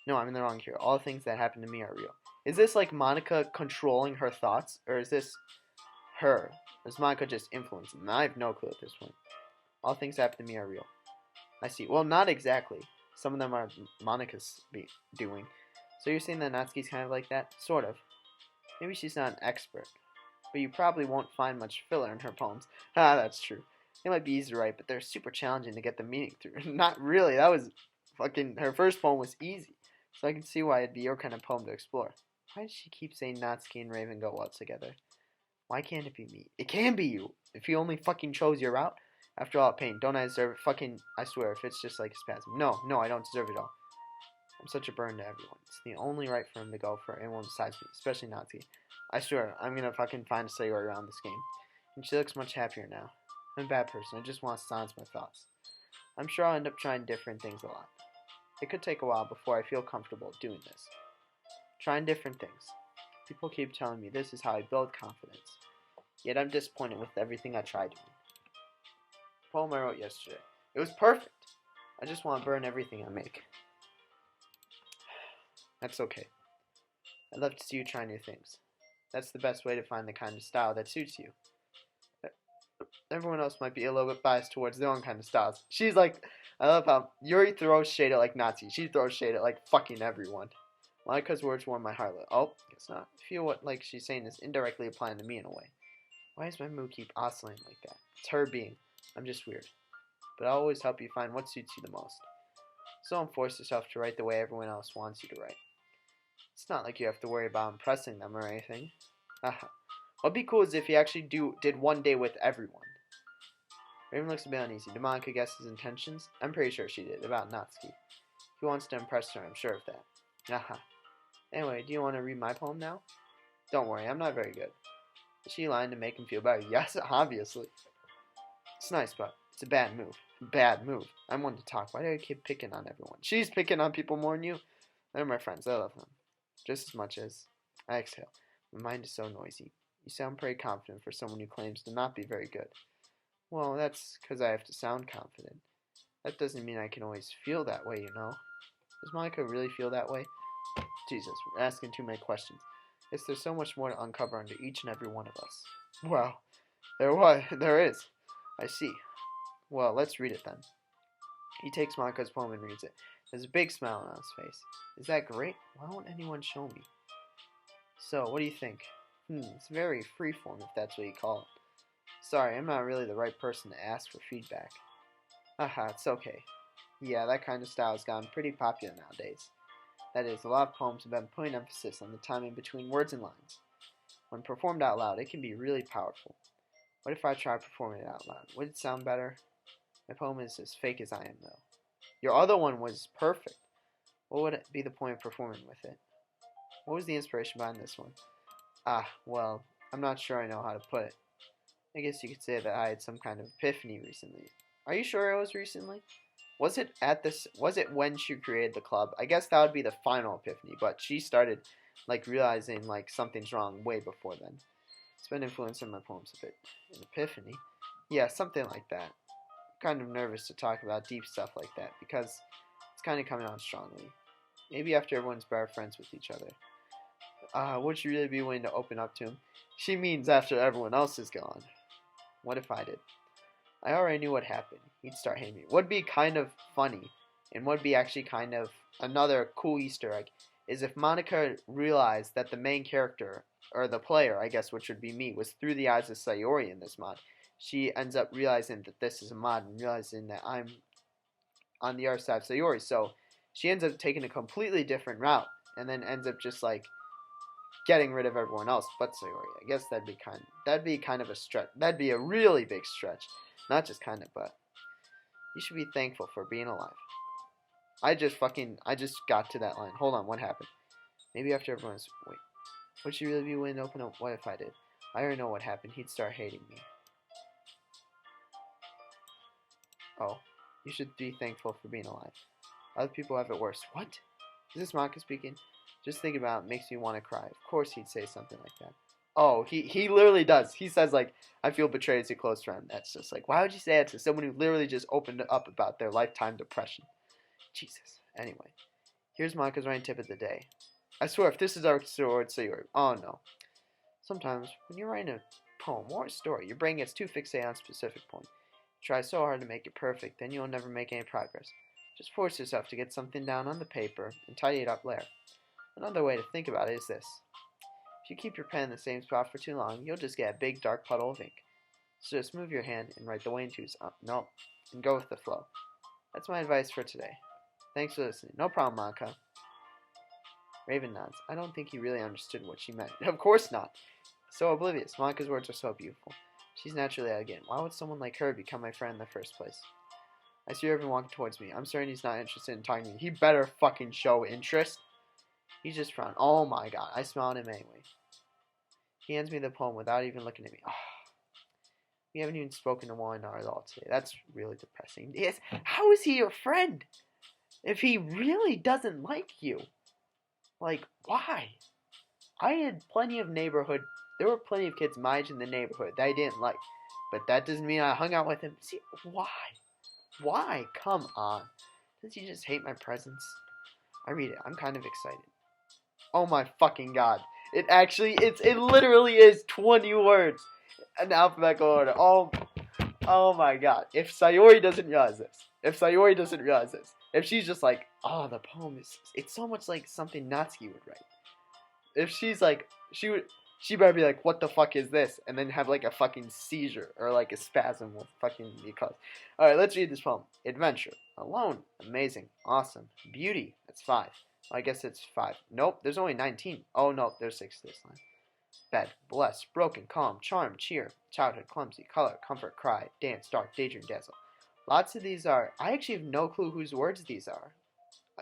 No, I'm in the wrong here. All the things that happen to me are real. Is this, like, Monica controlling her thoughts? Or is this her? Is Monica just influencing them? I have no clue at this point. All things that happen to me are real. I see. Well, not exactly. Some of them are Monica's doing. So you're saying that Natsuki's kind of like that? Sort of. Maybe she's not an expert. But you probably won't find much filler in her poems. Ah, that's true. They might be easy to write, but they're super challenging to get the meaning through. Not really. That was fucking... Her first poem was easy. So I can see why it'd be your kind of poem to explore. Why does she keep saying Natsuki and Raven go well together? Why can't it be me? It can be you. If you only fucking chose your route. After all that pain, don't I deserve it? Fucking, I swear, if it's just like a spasm. No, I don't deserve it all. I'm such a burden to everyone. It's the only right for him to go for anyone besides me, especially Natsuki. I swear, I'm gonna fucking find a sailor around this game. And she looks much happier now. I'm a bad person. I just want to silence my thoughts. I'm sure I'll end up trying different things a lot. It could take a while before I feel comfortable doing this. Trying different things. People keep telling me this is how I build confidence. Yet I'm disappointed with everything I tried doing. The poem I wrote yesterday. It was perfect. I just want to burn everything I make. That's okay. I'd love to see you try new things. That's the best way to find the kind of style that suits you. Everyone else might be a little bit biased towards their own kind of styles. She's like, I love how Yuri throws shade at like Nazi. She throws shade at like fucking everyone. Monika's words warm my heart. Oh, guess not. I feel what like she's saying is indirectly applying to me in a way. Why does my mood keep oscillating like that? It's her being. I'm just weird. But I'll always help you find what suits you the most. So don't force yourself to write the way everyone else wants you to write. It's not like you have to worry about impressing them or anything. Haha. What'd be cool is if you actually did one day with everyone. Raven looks a bit uneasy. Did Monica guess his intentions? I'm pretty sure she did, about Natsuki. He wants to impress her, I'm sure of that. Haha. Anyway, do you want to read my poem now? Don't worry, I'm not very good. Is she lying to make him feel better? Yes, obviously. It's nice, but it's a bad move. Bad move. I'm one to talk. Why do I keep picking on everyone? She's picking on people more than you. They're my friends. I love them. Just as much as... I exhale. My mind is so noisy. You sound pretty confident for someone who claims to not be very good. Well, that's because I have to sound confident. That doesn't mean I can always feel that way, you know. Does Monica really feel that way? Jesus, we're asking too many questions. Yes, there's so much more to uncover under each and every one of us. Well, there is. I see. Well, let's read it then. He takes Monica's poem and reads it. There's a big smile on his face. Is that great? Why won't anyone show me? So, what do you think? It's very freeform, if that's what you call it. Sorry, I'm not really the right person to ask for feedback. Haha, it's okay. Yeah, that kind of style has gotten pretty popular nowadays. That is, a lot of poems have been putting emphasis on the timing between words and lines. When performed out loud, it can be really powerful. What if I try performing it out loud? Would it sound better? My poem is as fake as I am, though. Your other one was perfect. What would be the point of performing with it? What was the inspiration behind this one? Ah, well, I'm not sure I know how to put it. I guess you could say that I had some kind of epiphany recently. Are you sure it was recently? Was it when she created the club? I guess that would be the final epiphany, but she started like realizing like something's wrong way before then. It's been influencing my poems a bit. An epiphany? Yeah, something like that. I'm kind of nervous to talk about deep stuff like that because it's kind of coming on strongly. Maybe after everyone's better friends with each other. Would you really be willing to open up to him? She means after everyone else is gone. What if I did? I already knew what happened. He'd start hating me. What'd be kind of funny, and what'd be actually kind of another cool Easter egg, is if Monica realized that the main character, or the player, I guess, which would be me, was through the eyes of Sayori in this mod. She ends up realizing that this is a mod and realizing that I'm on the other side of Sayori. So she ends up taking a completely different route, and then ends up just like getting rid of everyone else but Sayori. I guess that'd be kind of a stretch. That'd be a really big stretch. Not just kind of, but you should be thankful for being alive. I just got to that line. Hold on, what happened? Maybe after everyone's, wait, would she really be willing to open up? What if I did? I already know what happened. He'd start hating me. Oh, you should be thankful for being alive. Other people have it worse. What? Is this Monica speaking? Just thinking about it makes me want to cry. Of course he'd say something like that. Oh, he literally does. He says, like, I feel betrayed as a close friend. That's just like, why would you say that to someone who literally just opened up about their lifetime depression? Jesus. Anyway, here's Monica's writing tip of the day. I swear, if this is our sword, Sayori. Oh, no. Sometimes, when you're writing a poem or a story, your brain gets too fixated on a specific point. You try so hard to make it perfect, then you'll never make any progress. Just force yourself to get something down on the paper and tidy it up later. Another way to think about it is this. If you keep your pen in the same spot for too long, you'll just get a big dark puddle of ink. So just move your hand and write the way twos up. Nope. And go with the flow. That's my advice for today. Thanks for listening. No problem, Monica. Raven nods. I don't think he really understood what she meant. Of course not. So oblivious. Monica's words are so beautiful. She's naturally out again. Why would someone like her become my friend in the first place? I see Raven walking towards me. I'm certain he's not interested in talking to me. He better fucking show interest. He just frowned. Oh my god. I smiled at him anyway. He hands me the poem without even looking at me. Oh, we haven't even spoken to one another at all today. That's really depressing. Yes. How is he your friend? If he really doesn't like you. Like, why? I had plenty of there were plenty of kids my age in the neighborhood that I didn't like. But that doesn't mean I hung out with him. See, why? Why? Come on. Does he just hate my presence? I read it. I'm kind of excited. Oh my fucking god. It literally is 20 words in alphabetical order. Oh my god. If Sayori doesn't realize this, if she's just like, oh, the poem it's so much like something Natsuki would write. If she's like, she better be like, what the fuck is this? And then have like a fucking seizure or like a spasm with fucking because. Alright, let's read this poem. Adventure. Alone. Amazing. Awesome. Beauty. That's 5. I guess it's 5. Nope, there's only 19. Oh no, there's 6 this line. Bad, blessed, broken, calm, charm, cheer, childhood, clumsy, color, comfort, cry, dance, dark, daydream, dazzle. Lots of these are, I actually have no clue whose words these are.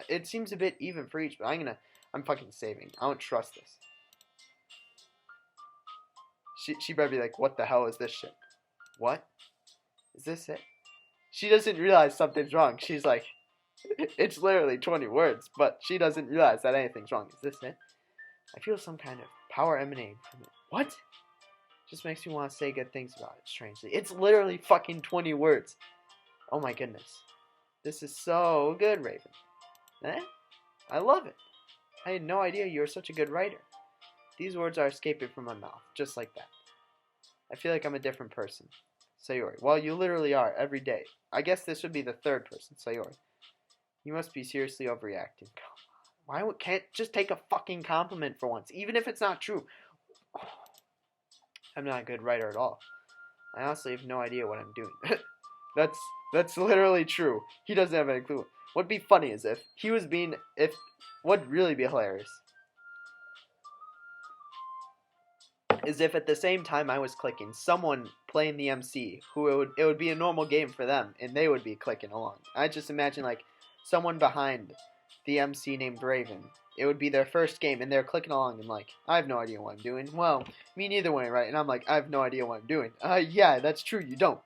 It seems a bit even for each, but I'm fucking saving. I don't trust this. She better be like, what the hell is this shit? What? Is this it? She doesn't realize something's wrong. She's like, it's literally 20 words, but she doesn't realize that anything's wrong. Is this it? I feel some kind of power emanating from it. What? Just makes me want to say good things about it, strangely. It's literally fucking 20 words. Oh my goodness. This is so good, Raven. Eh? I love it. I had no idea you were such a good writer. These words are escaping from my mouth, just like that. I feel like I'm a different person. Sayori. Well, you literally are, every day. I guess this would be the third person, Sayori. You must be seriously overreacting. Why can't just take a fucking compliment for once, even if it's not true? I'm not a good writer at all. I honestly have no idea what I'm doing. That's literally true. He doesn't have any clue. What'd be funny is what'd really be hilarious. is if at the same time I was clicking, someone playing the MC, who it would be a normal game for them, and they would be clicking along. I just imagine like someone behind the MC named Raven. It would be their first game, and they're clicking along and like, I have no idea what I'm doing. Well, me neither way, right? And I'm like, I have no idea what I'm doing. Yeah, that's true, you don't.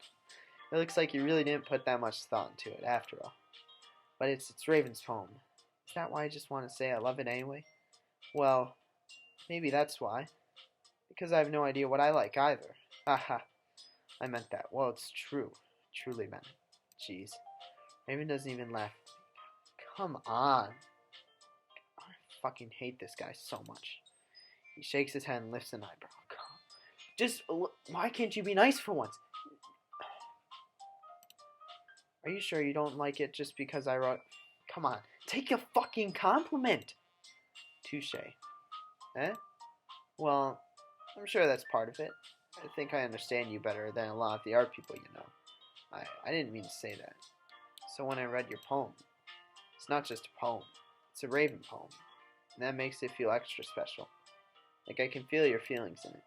It looks like you really didn't put that much thought into it, after all. But it's Raven's poem. Is that why I just want to say I love it anyway? Well, maybe that's why. Because I have no idea what I like either. Haha. I meant that. Well, it's true. Truly meant it. Jeez. Raven doesn't even laugh. Come on. I fucking hate this guy so much. He shakes his head and lifts an eyebrow. Just, why can't you be nice for once? Are you sure you don't like it just because I wrote... Come on. Take a fucking compliment. Touche. Eh? Well, I'm sure that's part of it. I think I understand you better than a lot of the art people you know. I didn't mean to say that. So when I read your poem, it's not just a poem. It's a Raven poem. And that makes it feel extra special. Like I can feel your feelings in it.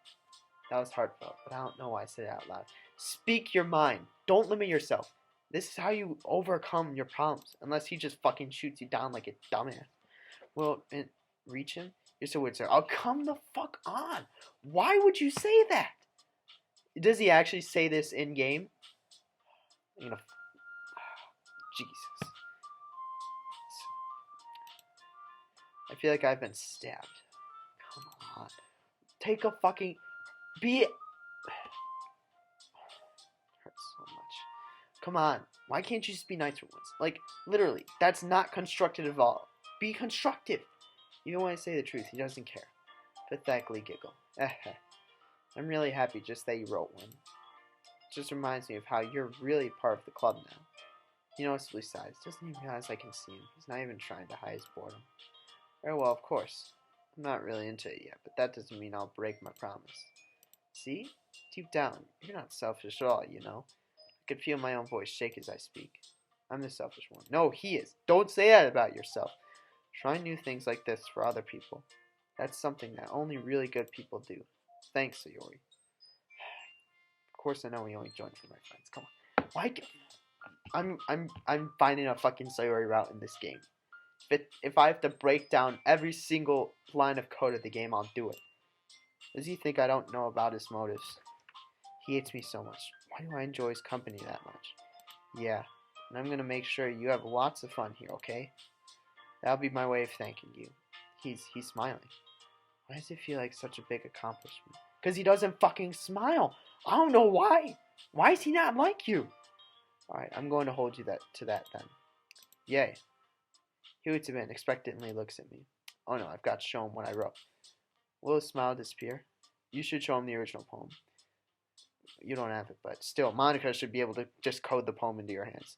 That was heartfelt, but I don't know why I said it out loud. Speak your mind. Don't limit yourself. This is how you overcome your problems. Unless he just fucking shoots you down like a dumbass. Well, reach him? You're so weird, sir. Oh, come the fuck on. Why would you say that? Does he actually say this in game? You know, Jesus. I feel like I've been stabbed. Come on. Take a fucking... It hurts so much. Come on. Why can't you just be nice for once? Like, literally, that's not constructive at all. Be constructive. Even when I say the truth, he doesn't care. Pathetically giggle. I'm really happy just that you wrote one. It just reminds me of how you're really part of the club now. He noticeably sighs. Doesn't even realize I can see him. He's not even trying to hide his boredom. Very well, of course. I'm not really into it yet, but that doesn't mean I'll break my promise. See? Deep down, you're not selfish at all, you know. I could feel my own voice shake as I speak. I'm the selfish one. No, he is. Don't say that about yourself. Try new things like this for other people. That's something that only really good people do. Thanks, Sayori. Of course, I know we only joined for my friends. Come on. Why? I'm finding a fucking Sayori route in this game. If I have to break down every single line of code of the game, I'll do it. Does he think I don't know about his motives? He hates me so much. Why do I enjoy his company that much? Yeah, and I'm gonna make sure you have lots of fun here, okay? That'll be my way of thanking you. He's smiling. Why does it feel like such a big accomplishment? Because he doesn't fucking smile. I don't know why. Why is he not like you? Alright, I'm going to hold you to that then. Yay. He hoots a bit and expectantly looks at me. Oh no, I've got to show him what I wrote. Will his smile disappear? You should show him the original poem. You don't have it, but still, Monica should be able to just code the poem into your hands.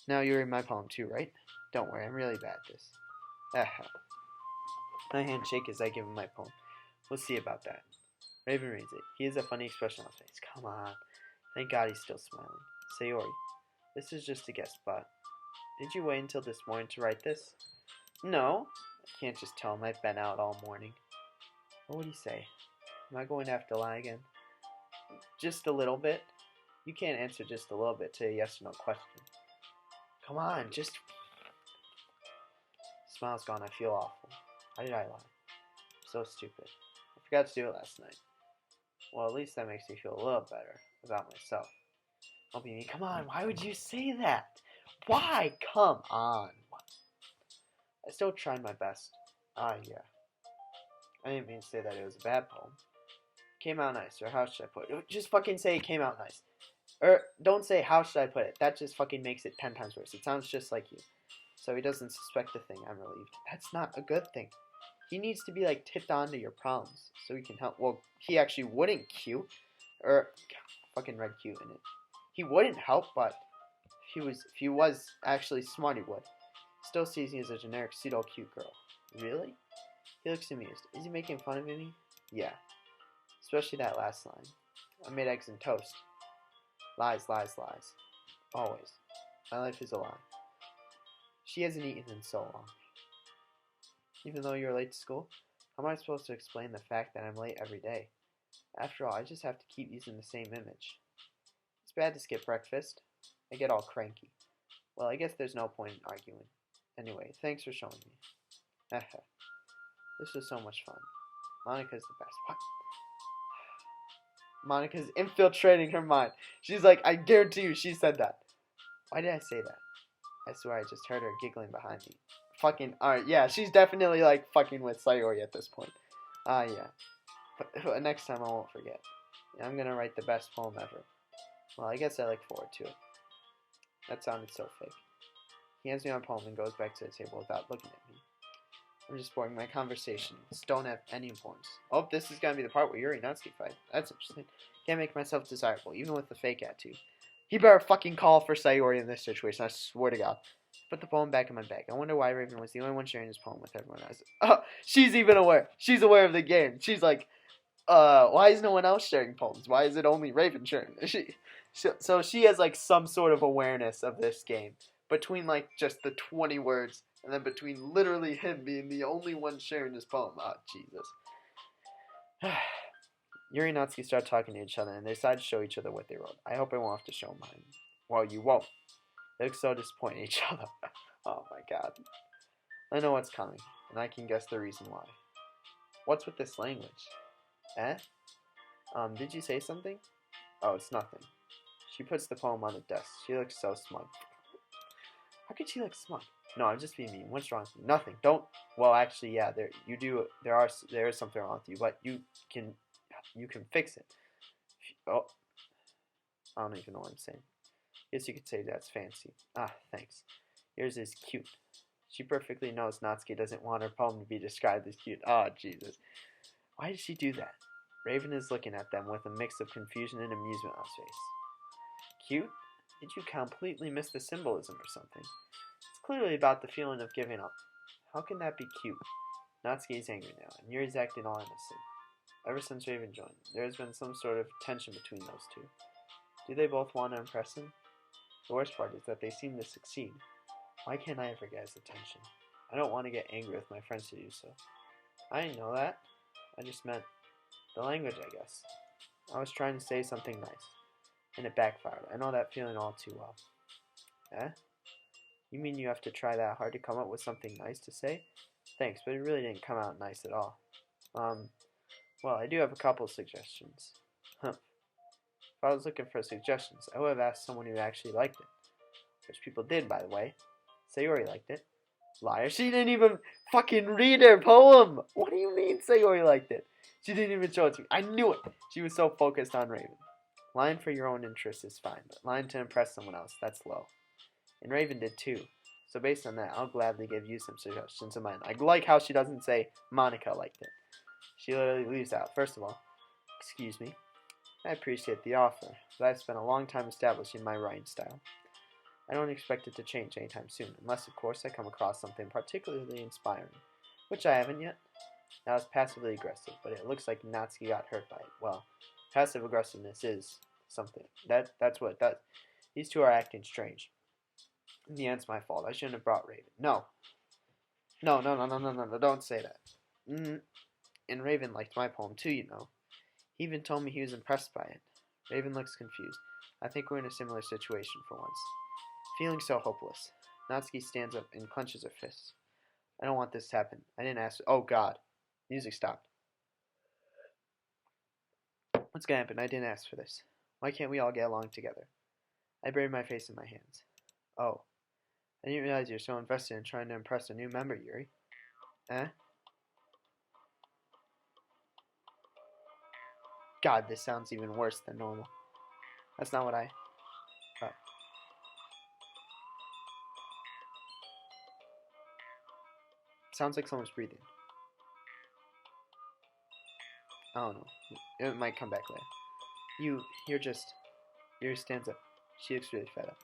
Now you read my poem too, right? Don't worry, I'm really bad at this. My hands shake as I give him my poem. We'll see about that. Raven reads it. He has a funny expression on his face. Come on. Thank God he's still smiling. Sayori, this is just a guess, but did you wait until this morning to write this? No. I can't just tell him I've been out all morning. What would he say? Am I going to have to lie again? Just a little bit? You can't answer just a little bit to a yes or no question. Come on, just... Smile's gone. I feel awful. Why did I lie? I'm so stupid. I forgot to do it last night. Well, at least that makes me feel a little better about myself. Don't be me. Come on, why would you say that? Why? Come on. I still tried my best. Yeah. I didn't mean to say that it was a bad poem. It came out nice, or how should I put it? Just fucking say it came out nice. Or don't say how should I put it. That just fucking makes it 10 times worse. It sounds just like you. So he doesn't suspect a thing. I'm relieved. That's not a good thing. He needs to be like tipped onto your problems so he can help. Well, he actually wouldn't Q. Or fucking red Q in it. He wouldn't help, but if he was actually smart, he would. Still sees me as a generic pseudo cute girl. Really? He looks amused. Is he making fun of me? Yeah. Especially that last line. I made eggs and toast. Lies, lies, lies. Always. My life is a lie. She hasn't eaten in so long. Even though you're late to school, how am I supposed to explain the fact that I'm late every day? After all, I just have to keep using the same image. It's bad to skip breakfast. I get all cranky. Well, I guess there's no point in arguing. Anyway, thanks for showing me. This was so much fun. Monica's the best. What? Monica's infiltrating her mind. She's like, I guarantee you she said that. Why did I say that? I swear I just heard her giggling behind me. Fucking, alright, yeah, she's definitely like fucking with Sayori at this point. Yeah. But next time I won't forget. Yeah, I'm gonna write the best poem ever. Well, I guess I look forward to it. That sounded so fake. He hands me my poem and goes back to the table without looking at me. I'm just boring. My conversations don't have any importance. Oh, this is gonna be the part where Yuri and Natsuki fight. That's interesting. Can't make myself desirable, even with the fake attitude. He better fucking call for Sayori in this situation, I swear to God. Put the poem back in my bag. I wonder why Raven was the only one sharing his poem with everyone else. Oh, she's even aware. She's aware of the game. She's like, why is no one else sharing poems? Why is it only Raven sharing? So she has like some sort of awareness of this game. Between like just the 20 words, and then between literally him being the only one sharing his poem. Oh, Jesus. Yuri and Natsuki start talking to each other, and they decide to show each other what they wrote. I hope I won't have to show mine. Well, you won't. They look so disappointed in each other. Oh my God. I know what's coming, and I can guess the reason why. What's with this language? Eh? Did you say something? Oh, it's nothing. She puts the poem on the desk. She looks so smug. How could she look smug? No, I'm just being mean. What's wrong with you? Nothing. Don't. Well, actually, yeah. There is something wrong with you, but you can fix it. Oh, I don't even know what I'm saying. Guess you could say that's fancy. Ah, thanks. Yours is cute. She perfectly knows Natsuki doesn't want her poem to be described as cute. Oh, Jesus. Why did she do that? Raven is looking at them with a mix of confusion and amusement on his face. Cute? Did you completely miss the symbolism or something? It's clearly about the feeling of giving up. How can that be cute? Natsuki is angry now, and Yuri's acting all innocent. Ever since Raven joined, there has been some sort of tension between those two. Do they both want to impress him? The worst part is that they seem to succeed. Why can't I ever get his attention? I don't want to get angry with my friends to do so. I didn't know that. I just meant the language, I guess. I was trying to say something nice, and it backfired. I know that feeling all too well. Eh? You mean you have to try that hard to come up with something nice to say? Thanks, but it really didn't come out nice at all. Well, I do have a couple of suggestions. Huh. If I was looking for suggestions, I would have asked someone who actually liked it. Which people did, by the way. Sayori liked it. Liar. She didn't even fucking read her poem! What do you mean Sayori liked it? She didn't even show it to me. I knew it! She was so focused on Raven. Lying for your own interests is fine, but lying to impress someone else, that's low. And Raven did too. So based on that, I'll gladly give you some suggestions of mine. I like how she doesn't say Monica liked it. She literally leaves out. First of all, excuse me. I appreciate the offer, but I've spent a long time establishing my writing style. I don't expect it to change anytime soon, unless, of course, I come across something particularly inspiring, which I haven't yet. That was passively aggressive, but it looks like Natsuki got hurt by it. Well, passive aggressiveness is something. That's what it does. These two are acting strange. In the end, it's my fault. I shouldn't have brought Raven. No, don't say that. And Raven liked my poem too, you know. He even told me he was impressed by it. Raven looks confused. I think we're in a similar situation for once. Feeling so hopeless, Natsuki stands up and clenches her fists. I don't want this to happen. I didn't ask. Oh God. Music stopped. What's gonna happen? I didn't ask for this. Why can't we all get along together? I buried my face in my hands. Oh. I didn't realize you're so invested in trying to impress a new member, Yuri. Eh? God, this sounds even worse than normal. That's not what I... Sounds like someone's breathing. I don't know. It might come back later. Yuri stands up. She looks really fed up.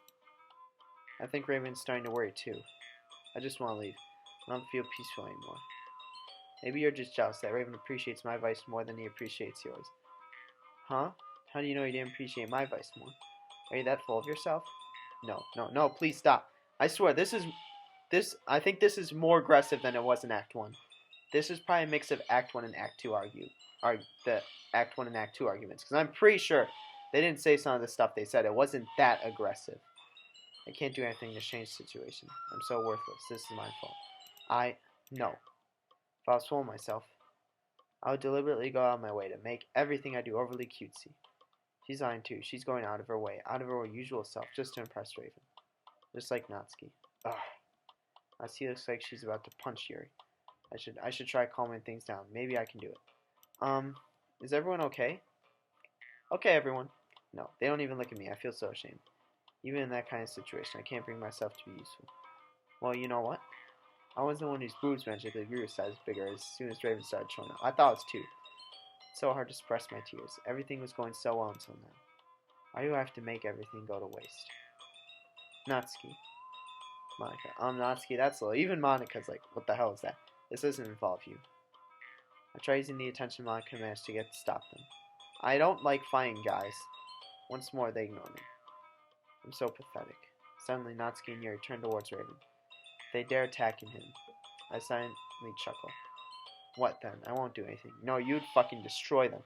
I think Raven's starting to worry too. I just want to leave. I don't feel peaceful anymore. Maybe you're just jealous that Raven appreciates my advice more than he appreciates yours. Huh? How do you know you didn't appreciate my advice more? Are you that full of yourself? No, please stop. I swear, I think this is more aggressive than it was in Act 1. This is probably a mix of Act 1 and Act 2 the Act 1 and Act 2 arguments. Because I'm pretty sure they didn't say some of the stuff they said. It wasn't that aggressive. I can't do anything to change the situation. I'm so worthless. This is my fault. No. If I was fooling myself, I would deliberately go out of my way to make everything I do overly cutesy. She's lying too. She's going out of her way, out of her usual self, just to impress Raven. Just like Natsuki. Ugh. Natsuki looks like she's about to punch Yuri. I should try calming things down. Maybe I can do it. Is everyone okay? Okay, everyone. No, they don't even look at me. I feel so ashamed. Even in that kind of situation, I can't bring myself to be useful. Well, you know what? I was the one whose boobs magically grew a size bigger as soon as Raven started showing up. I thought it was too. It's so hard to suppress my tears. Everything was going so well until now. Why do I have to make everything go to waste? Natsuki. Monica. Natsuki, that's low. Even Monica's like, what the hell is that? This doesn't involve you. I try using the attention Monica managed to get to stop them. I don't like fighting guys. Once more, they ignore me. I'm so pathetic. Suddenly, Natsuki and Yuri turn towards Raven. If they dare attacking him, I silently chuckle. What then? I won't do anything. No, you'd fucking destroy them.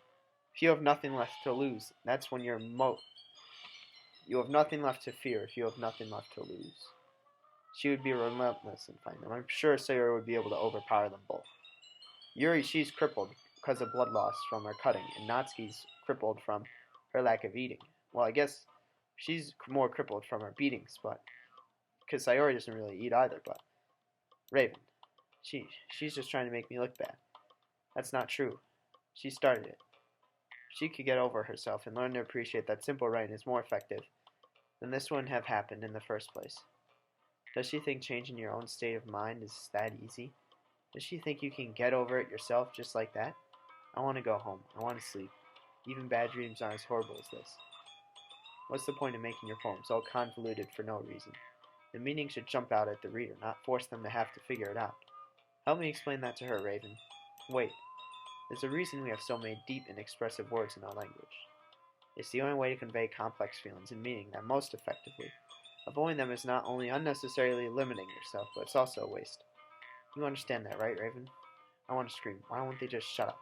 If you have nothing left to lose, that's when you're you have nothing left to fear if you have nothing left to lose. She would be relentless in fighting them. I'm sure Sayori would be able to overpower them both. Yuri, she's crippled because of blood loss from her cutting, and Natsuki's crippled from her lack of eating. Well, I guess she's more crippled from her beatings, but because Sayori doesn't really eat either, but Raven, she's just trying to make me look bad. That's not true. She started it. If she could get over herself and learn to appreciate that simple right is more effective, then this wouldn't have happened in the first place. Does she think changing your own state of mind is that easy? Does she think you can get over it yourself just like that? I want to go home. I want to sleep. Even bad dreams aren't as horrible as this. What's the point of making your poems all convoluted for no reason? The meaning should jump out at the reader, not force them to have to figure it out. Help me explain that to her, Raven. Wait. There's a reason we have so many deep and expressive words in our language. It's the only way to convey complex feelings and meaning that most effectively. Avoiding them is not only unnecessarily limiting yourself, but it's also a waste. You understand that, right, Raven? I want to scream. Why won't they just shut up?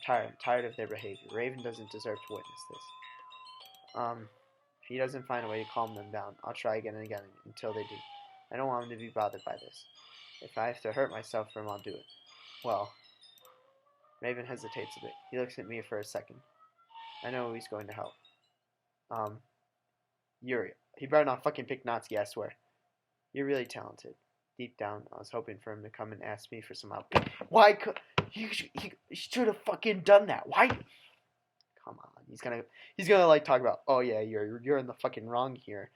I'm tired of their behavior. Raven doesn't deserve to witness this. If he doesn't find a way to calm them down, I'll try again and again until they do. I don't want him to be bothered by this. If I have to hurt myself for him, I'll do it. Well, Raven hesitates a bit. He looks at me for a second. I know he's going to help. Yuri. He better not fucking pick Natsuki, I swear. You're really talented. Deep down, I was hoping for him to come and ask me for some help. Why could... He should have fucking done that. Why... Come on. He's gonna like talk about, oh yeah, you're in the fucking wrong here.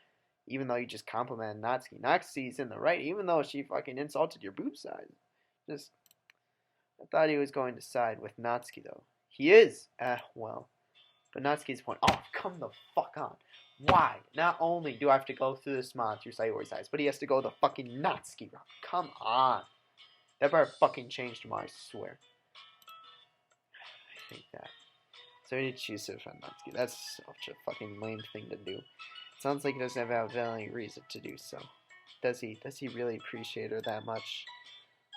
Even though you just complimented Natsuki. Natsuki's in the right, even though she fucking insulted your boob size. I thought he was going to side with Natsuki, though. He is! Well. But Natsuki's point. Oh, come the fuck on. Why? Not only do I have to go through this mod through Sayori's eyes, but he has to go the fucking Natsuki route. Come on. That better fucking change tomorrow, I swear. I hate that. So he did choose to defend Natsuki. That's such a fucking lame thing to do. Sounds like he doesn't have any reason to do so. Does he really appreciate her that much?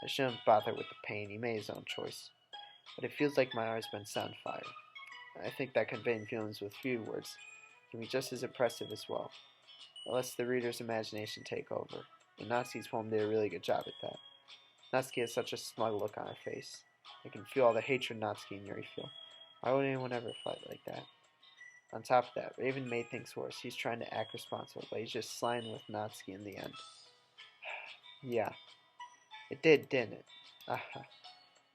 I shouldn't bother with the pain. He made his own choice. But it feels like my heart's been set on fire. I think that conveying feelings with few words can be just as impressive as well. It lets the reader's imagination take over. And Natsuki's poem did a really good job at that. Natsuki has such a smug look on her face. I can feel all the hatred Natsuki and Yuri feel. Why would anyone ever fight like that? On top of that, Raven made things worse. He's trying to act responsible, but he's just sliding with Natsuki in the end. Yeah. It did, didn't it?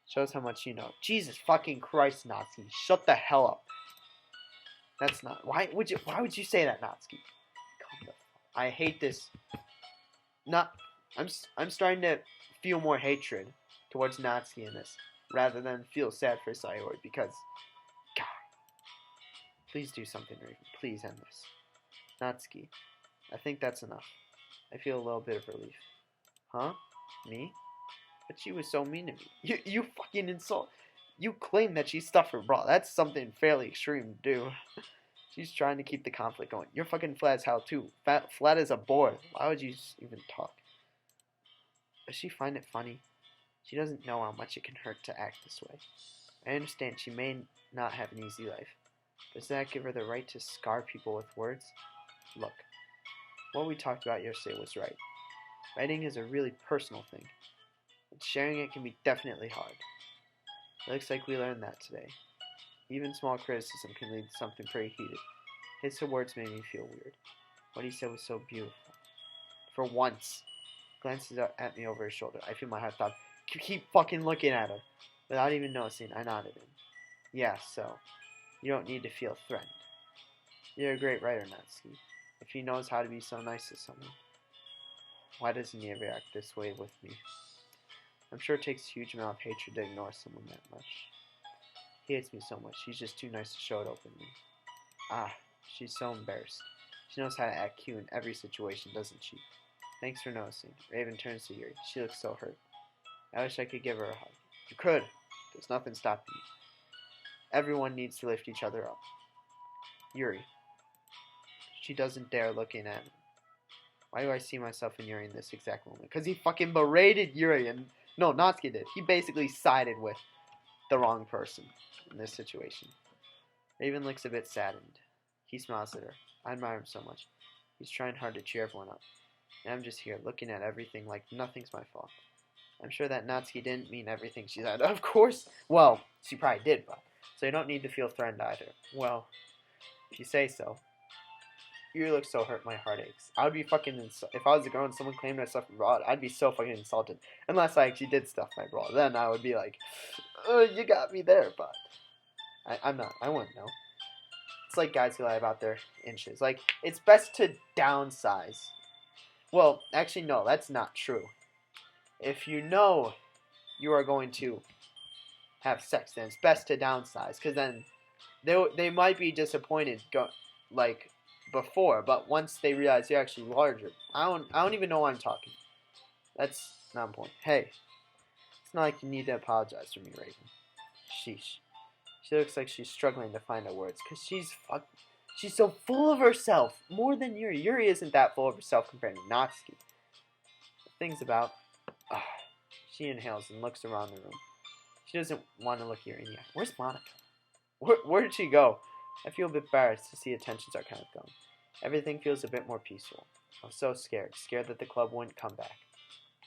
Shows how much you know. Jesus fucking Christ, Natsuki. Shut the hell up. That's not... Why would you say that, Natsuki? I hate this. I'm starting to feel more hatred towards Natsuki in this, rather than feel sad for Sayori, because... God. Please do something, Raven. Please end this. Natsuki. I think that's enough. I feel a little bit of relief. Huh? Me? But she was so mean to me. You fucking insult. You claim that she stuffed her bra. That's something fairly extreme to do. She's trying to keep the conflict going. You're fucking flat as hell too. Flat as a board. Why would you even talk? Does she find it funny? She doesn't know how much it can hurt to act this way. I understand she may not have an easy life. Does that give her the right to scar people with words? Look, what we talked about yesterday was right. Writing is a really personal thing, and sharing it can be definitely hard. It looks like we learned that today. Even small criticism can lead to something pretty heated. His words made me feel weird. What he said was so beautiful. For once, glances at me over his shoulder. I feel my heart thump. Keep fucking looking at her. Without even noticing, I nodded him. Yeah, so, you don't need to feel threatened. You're a great writer, Natsuki. If he knows how to be so nice to someone, why doesn't he ever act this way with me? I'm sure it takes a huge amount of hatred to ignore someone that much. He hates me so much, he's just too nice to show it openly. Ah, she's so embarrassed. She knows how to act cute in every situation, doesn't she? Thanks for noticing. Raven turns to Yuri. She looks so hurt. I wish I could give her a hug. You could. There's nothing stopping you. Everyone needs to lift each other up. Yuri. She doesn't dare looking at him. Why do I see myself in Yuri in this exact moment? Because he fucking berated Yuri and... No, Natsuki did. He basically sided with the wrong person in this situation. Raven looks a bit saddened. He smiles at her. I admire him so much. He's trying hard to cheer everyone up. And I'm just here looking at everything like nothing's my fault. I'm sure that Natsuki didn't mean everything she said. Of course. Well, she probably did, but... So you don't need to feel threatened either. Well, if you say so. You look so hurt, my heart aches. I would be fucking... If I was a girl and someone claimed I suffered abroad, I'd be so fucking insulted. Unless I actually did stuff my bra. Then I would be like, oh, you got me there, but... I'm not. I wouldn't know. It's like guys who lie about their inches. Like, it's best to downsize. Well, actually, no, that's not true. If you know you are going to have sex, then it's best to downsize. Because then they might be disappointed before, but once they realize you're actually larger, I don't even know why I'm talking. That's not important. Hey, it's not like you need to apologize for me, Raven. Sheesh. She looks like she's struggling to find the words, because she's so full of herself, more than Yuri. Yuri isn't that full of herself compared to Natsuki. The thing's about... She inhales and looks around the room. She doesn't want to look Yuri in the eye. Where's Monica? Where did she go? I feel a bit embarrassed to see the tensions are kind of gone. Everything feels a bit more peaceful. I was so scared that the club wouldn't come back.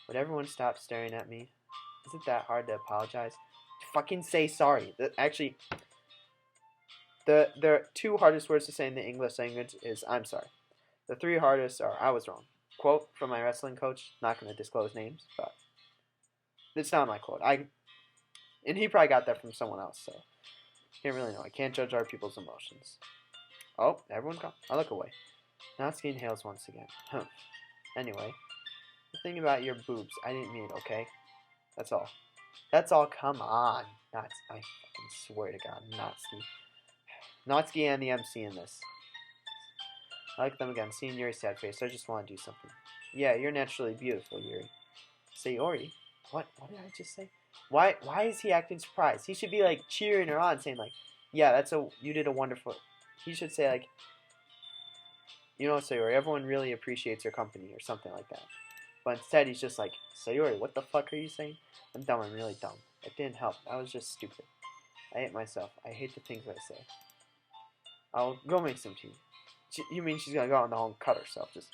Would everyone stop staring at me? Is it that hard to apologize? Fucking say sorry. Actually, the two hardest words to say in the English language is I'm sorry. The three hardest are I was wrong. Quote from my wrestling coach. Not going to disclose names, but it's not my quote. And he probably got that from someone else, so can't really know. I can't judge other people's emotions. Oh, everyone gone. I look away. Natsuki inhales once again. Anyway, the thing about your boobs, I didn't mean it, okay? That's all. That's all. Come on. I fucking swear to God, Natsuki. Natsuki and the MC in this. I like them again. Seeing Yuri's sad face, I just want to do something. Yeah, you're naturally beautiful, Yuri. Sayori? What did I just say? Why is he acting surprised? He should be like cheering her on, saying like, yeah, you did a wonderful... He should say like, you know, Sayori, everyone really appreciates your company or something like that. But instead he's just like, Sayori, what the fuck are you saying? I'm dumb, I'm really dumb. It didn't help. I was just stupid. I hate myself. I hate the things I say. I'll go make some tea. You mean she's gonna go out in the hall and cut herself? And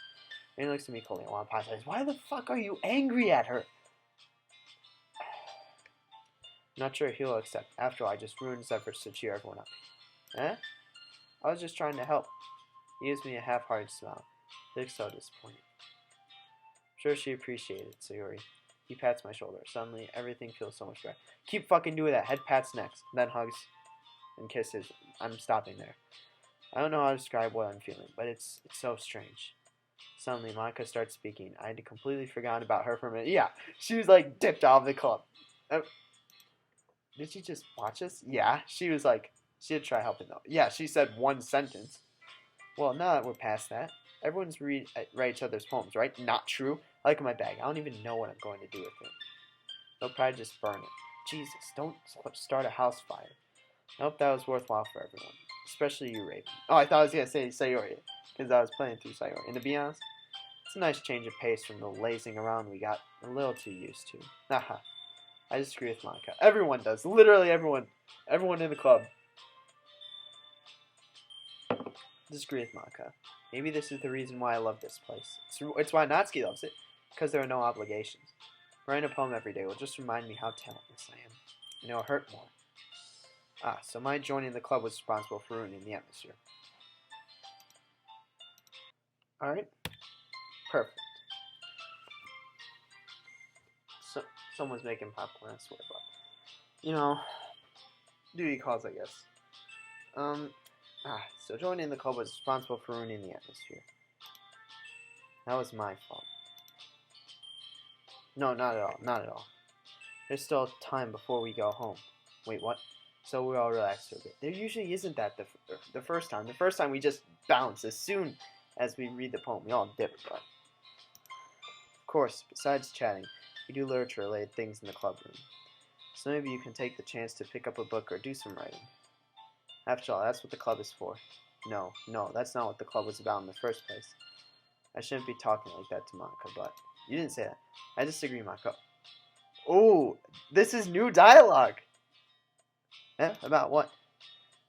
he looks at me coldly. I want to apologize. Why the fuck are you angry at her? I'm not sure he'll accept. After all, I just ruined his efforts to cheer everyone up. Eh? I was just trying to help. He gives me a half-hearted smile. He looks so disappointed. I'm sure she appreciated it, Sayori. He pats my shoulder. Suddenly, everything feels so much better. Keep fucking doing that. Head pats next. Then hugs and kisses. I'm stopping there. I don't know how to describe what I'm feeling, but it's so strange. Suddenly, Monica starts speaking. I had completely forgotten about her for a minute. Yeah, she was like dipped out of the club. Did she just watch us? Yeah, she was like, she did try helping though. Yeah, she said one sentence. Well, now that we're past that, everyone's write each other's poems, right? Not true. I like my bag. I don't even know what I'm going to do with it. They'll probably just burn it. Jesus, don't start a house fire. I hope that was worthwhile for everyone. Especially you, Raven. Oh, I thought I was going to say Sayori, because I was playing through Sayori. And to be honest, it's a nice change of pace from the lazing around we got a little too used to. Haha. I disagree with Monica. Everyone does. Literally everyone. Everyone in the club. Disagree with Monica. Maybe this is the reason why I love this place. It's why Natsuki loves it. Because there are no obligations. Writing a poem every day will just remind me how talentless I am. And it'll hurt more. Ah, so my joining the club was responsible for ruining the atmosphere. Alright. Perfect. So, someone's making popcorn, I swear, but, you know, duty calls, I guess. So joining the club was responsible for ruining the atmosphere. That was my fault. No, not at all, not at all. There's still time before we go home. Wait, what? So we all relax for a bit. There usually isn't that the first time. The first time we just bounce as soon as we read the poem. We all dip, but... Of course, besides chatting, we do literature-related things in the club room. So maybe you can take the chance to pick up a book or do some writing. After all, that's what the club is for. No, that's not what the club was about in the first place. I shouldn't be talking like that to Monica, but... You didn't say that. I disagree, Monica. Oh, this is new dialogue! Eh, about what?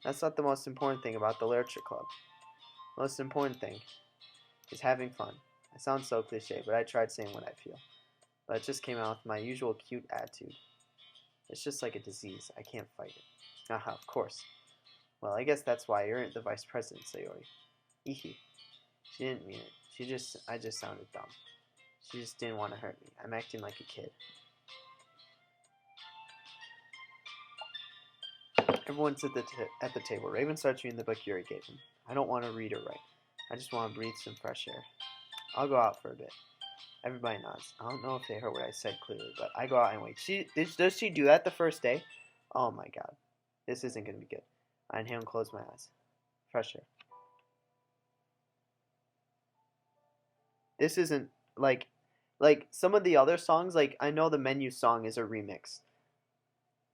That's not the most important thing about the literature club. The most important thing is having fun. It sounds so cliche, but I tried saying what I feel. But it just came out with my usual cute attitude. It's just like a disease. I can't fight it. Aha, of course. Well, I guess that's why you're the vice president, Sayori. Ihi. She didn't mean it. I just sounded dumb. She just didn't want to hurt me. I'm acting like a kid. Everyone's at the table. Raven starts reading the book Yuri gave him. I don't want to read or write. I just want to breathe some fresh air. I'll go out for a bit. Everybody nods. I don't know if they heard what I said clearly, but I go out anyway. Does she do that the first day? Oh my god. This isn't going to be good. I inhale and close my eyes. Fresh air. This isn't like some of the other songs, like I know the Menu song is a remix.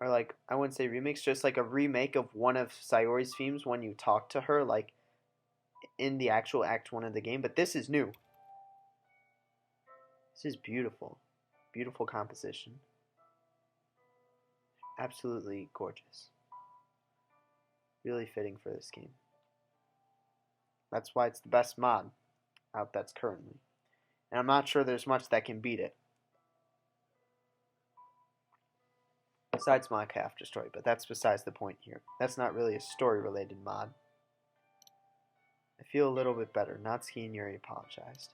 Or like, I wouldn't say remix, just like a remake of one of Sayori's themes when you talk to her, like in the actual Act 1 of the game. But this is new. This is beautiful. Beautiful composition. Absolutely gorgeous. Really fitting for this game. That's why it's the best mod out that's currently. And I'm not sure there's much that can beat it. Besides Monica After Story, but that's besides the point here. That's not really a story-related mod. I feel a little bit better. Natsuki and Yuri apologized.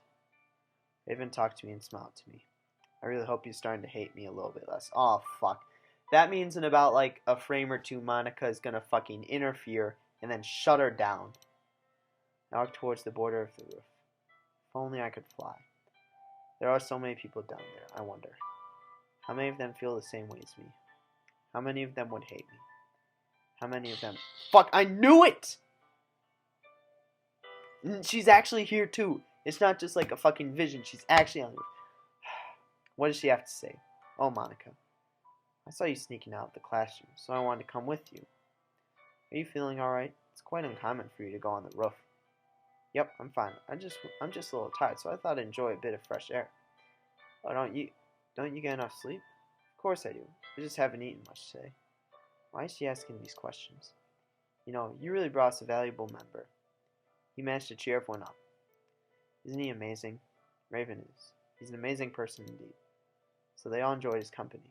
Raven talked to me and smiled to me. I really hope he's starting to hate me a little bit less. Oh, fuck. That means in about, like, a frame or two, Monica is gonna fucking interfere and then shut her down. I walked towards the border of the roof. If only I could fly. There are so many people down there, I wonder. How many of them feel the same way as me? How many of them would hate me? How many of them... Fuck, I knew it! She's actually here, too. It's not just like a fucking vision. She's actually on the roof. What does she have to say? Oh, Monica. I saw you sneaking out of the classroom, so I wanted to come with you. Are you feeling alright? It's quite uncommon for you to go on the roof. Yep, I'm fine. I'm just a little tired, so I thought I'd enjoy a bit of fresh air. Oh, don't you get enough sleep? Of course I do. I just haven't eaten much today. Why is she asking these questions? You know, you really brought us a valuable member. He managed to cheer everyone up. Isn't he amazing? Raven is. He's an amazing person indeed. So they all enjoyed his company,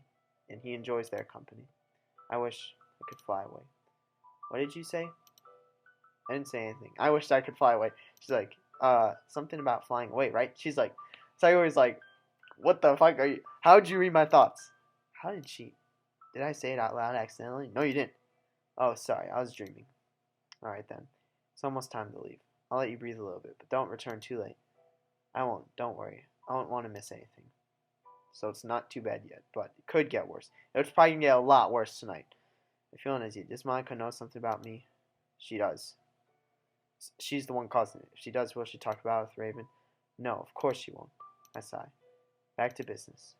and he enjoys their company. I wish I could fly away. What did you say? I didn't say anything. I wished I could fly away. She's like, something about flying away, right? She's like, Sayori's like, what the fuck are you? How'd you read my thoughts? How did she? Did I say it out loud accidentally? No, you didn't. Oh, sorry, I was dreaming. Alright then. It's almost time to leave. I'll let you breathe a little bit, but don't return too late. I won't, don't worry. I won't want to miss anything. So it's not too bad yet, but it could get worse. It's probably going to get a lot worse tonight. I'm feeling uneasy. Does Monica know something about me? She does. She's the one causing it. If she does, will she talk about it with Raven? No, of course she won't. I sigh. Back to business.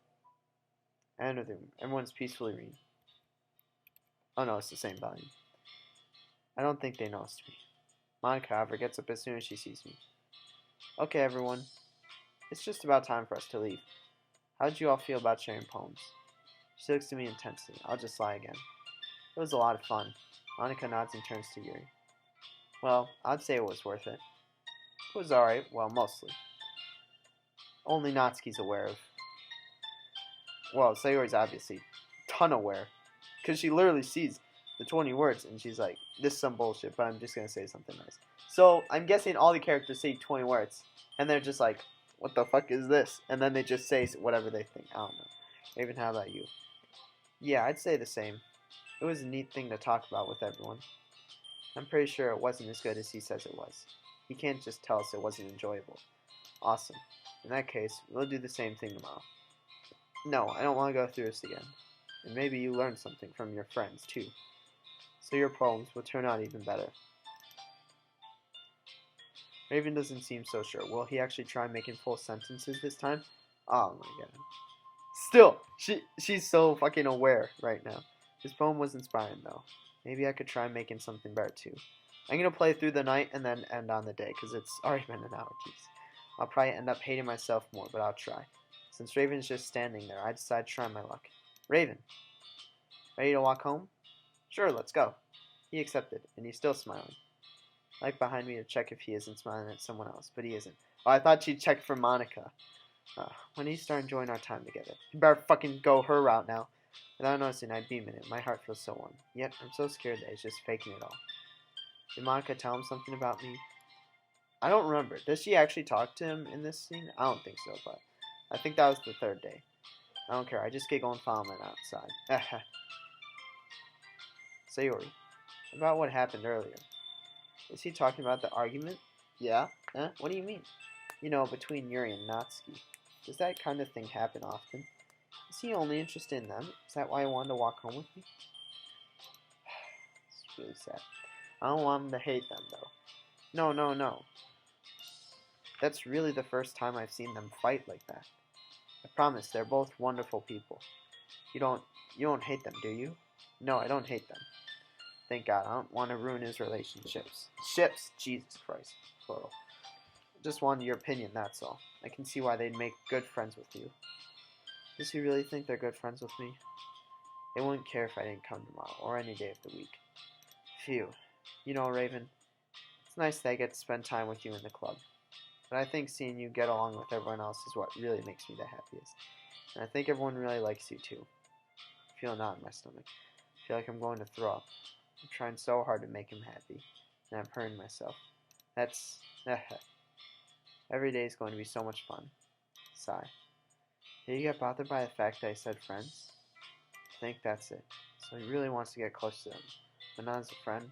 I enter the room. Everyone's peacefully reading. Oh no, it's the same volume. I don't think they noticed me. Monica, however, gets up as soon as she sees me. Okay, everyone. It's just about time for us to leave. How did you all feel about sharing poems? She looks at me intensely. I'll just lie again. It was a lot of fun. Monica nods and turns to Yuri. Well, I'd say it was worth it. It was alright, well, mostly. Only Natsuki's aware of. Well, Sayori's obviously ton aware. Because she literally sees the 20 words and she's like, this is some bullshit, but I'm just going to say something nice. So, I'm guessing all the characters say 20 words. And they're just like, what the fuck is this? And then they just say whatever they think. I don't know. Raven, how about you? Yeah, I'd say the same. It was a neat thing to talk about with everyone. I'm pretty sure it wasn't as good as he says it was. He can't just tell us it wasn't enjoyable. Awesome. In that case, we'll do the same thing tomorrow. No, I don't want to go through this again. And maybe you learned something from your friends, too. So your poems will turn out even better. Raven doesn't seem so sure. Will he actually try making full sentences this time? Oh my god. Still, she's so fucking aware right now. His poem was inspiring, though. Maybe I could try making something better, too. I'm going to play through the night and then end on the day, because it's already been an hour, jeez. I'll probably end up hating myself more, but I'll try. Since Raven's just standing there, I decide to try my luck. Raven, ready to walk home? Sure, let's go. He accepted, and he's still smiling. I look behind me to check if he isn't smiling at someone else, but he isn't. Oh, I thought she checked for Monica. When he start enjoying our time together. You better fucking go her route now. Without noticing, I beam in it. My heart feels so warm. Yet, I'm so scared that he's just faking it all. Did Monica tell him something about me? I don't remember. Does she actually talk to him in this scene? I don't think so, but I think that was the third day. I don't care. I just giggle and follow him outside. Sayori, about what happened earlier. Is he talking about the argument? Yeah? What do you mean? You know, between Yuri and Natsuki. Does that kind of thing happen often? Is he only interested in them? Is that why he wanted to walk home with me? It's really sad. I don't want him to hate them, though. No. That's really the first time I've seen them fight like that. I promise, they're both wonderful people. You don't hate them, do you? No, I don't hate them. Thank God, I don't want to ruin his relationships. Ships! Jesus Christ. Plural. Just wanted your opinion, that's all. I can see why they'd make good friends with you. Does he really think they're good friends with me? They wouldn't care if I didn't come tomorrow, or any day of the week. Phew. You know, Raven, it's nice that I get to spend time with you in the club. But I think seeing you get along with everyone else is what really makes me the happiest. And I think everyone really likes you too. I feel a knot in my stomach. I feel like I'm going to throw up. I'm trying so hard to make him happy, and I'm hurting myself. That's... Every day is going to be so much fun. Sigh. Did you get bothered by the fact that I said friends? I think that's it. So he really wants to get close to them, but not as a friend.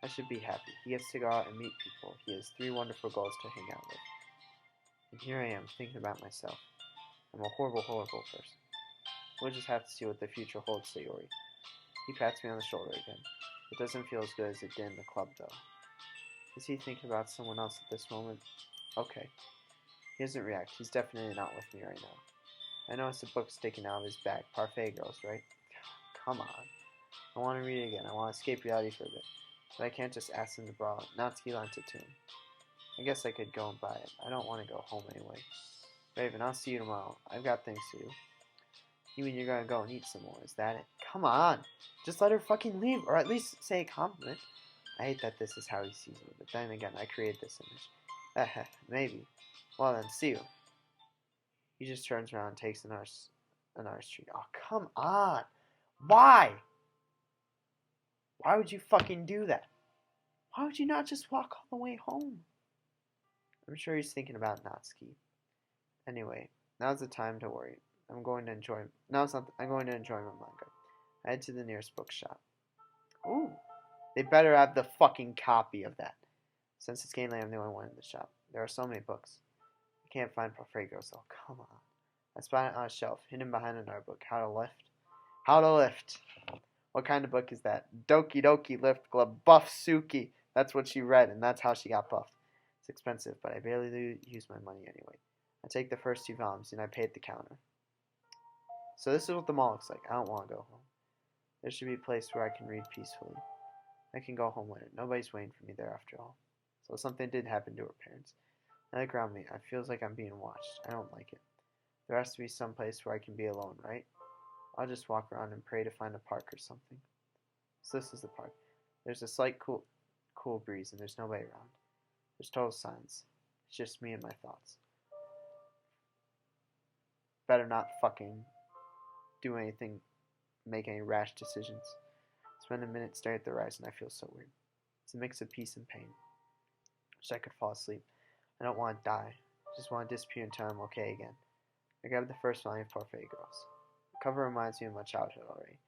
I should be happy. He gets to go out and meet people. He has 3 wonderful girls to hang out with. And here I am, thinking about myself. I'm a horrible, horrible person. We'll just have to see what the future holds, Sayori. He pats me on the shoulder again. It doesn't feel as good as it did in the club, though. Is he thinking about someone else at this moment? Okay. He doesn't react. He's definitely not with me right now. I noticed a book sticking out of his bag. Parfait Girls, right? Come on. I want to read it again. I want to escape reality for a bit. But I can't just ask him to borrow it. Natsuki lent it to him. I guess I could go and buy it. I don't want to go home anyway. Raven, I'll see you tomorrow. I've got things to do. You mean you're going to go and eat some more? Is that it? Come on. Just let her fucking leave. Or at least say a compliment. I hate that this is how he sees me. But then again, I created this image. Maybe. Well then, see you. He just turns around and takes another street. Oh, come on. Why? Why would you fucking do that? Why would you not just walk all the way home? I'm sure he's thinking about Natsuki. Anyway, now's the time to worry. I'm going to enjoy my manga. I head to the nearest bookshop. Ooh. They better have the fucking copy of that. Since it's game late, I'm the only one in the shop. There are so many books. I can't find Parfait Girls though. Come on. I spot it on a shelf, hidden behind another book. How to Lift. How to Lift. What kind of book is that? Doki Lift Club. Buff Suki. That's what she read, and that's how she got buffed. It's expensive, but I barely use my money anyway. I take the first 2 volumes, and I pay at the counter. So this is what the mall looks like. I don't want to go home. There should be a place where I can read peacefully. I can go home later. Nobody's waiting for me there after all. So something did happen to her parents. I look around me. It feels like I'm being watched. I don't like it. There has to be some place where I can be alone, right? I'll just walk around and pray to find a park or something. So this is the park. There's a slight cool breeze and there's nobody around. There's total silence. It's just me and my thoughts. Better not fucking do anything, make any rash decisions. Spend a minute staring at the horizon. I feel so weird. It's a mix of peace and pain. Wish I could fall asleep. I don't want to die. I just want to disappear until I'm okay again. I grabbed the first volume of Parfait Girls. The cover reminds me of my childhood already.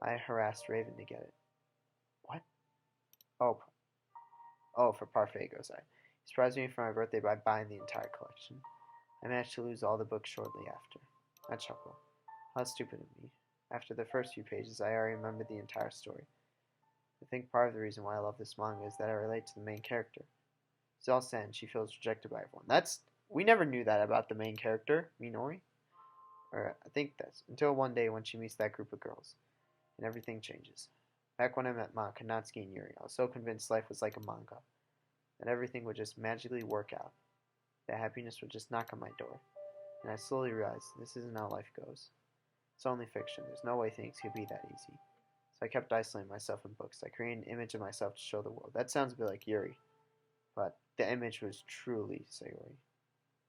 I harassed Raven to get it. What? Oh, for Parfait Girls. He surprised me for my birthday by buying the entire collection. I managed to lose all the books shortly after. I chuckle. How stupid of me. After the first few pages, I already remembered the entire story. I think part of the reason why I love this manga is that I relate to the main character. She's all sad and she feels rejected by everyone. We never knew that about the main character, Minori. Or I think that's until one day when she meets that group of girls. And everything changes. Back when I met Maka, Natsuki, and Yuri, I was so convinced life was like a manga. That everything would just magically work out. That happiness would just knock on my door. And I slowly realized this isn't how life goes. It's only fiction. There's no way things could be that easy. So I kept isolating myself in books. I created an image of myself to show the world. That sounds a bit like Yuri. But the image was truly Sayori.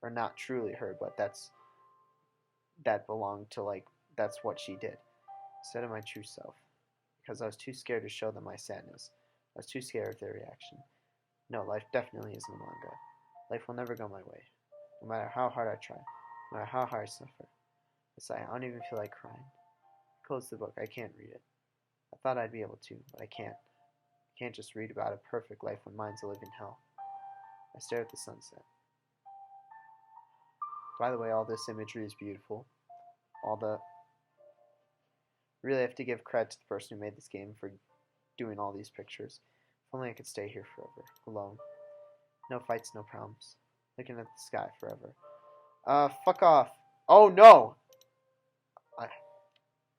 Or not truly her, but that belonged to, like, that's what she did. Instead of my true self. Because I was too scared to show them my sadness. I was too scared of their reaction. No, life definitely isn't a manga. Life will never go my way. No matter how hard I try. No matter how hard I suffer. I don't even feel like crying. I closed the book. I can't read it. I thought I'd be able to, but I can't. I can't just read about a perfect life when mine's a living hell. I stare at the sunset. By the way, all this imagery is beautiful. Really have to give credit to the person who made this game for doing all these pictures. If only I could stay here forever, alone. No fights, no problems. Looking at the sky forever. Fuck off. Oh no!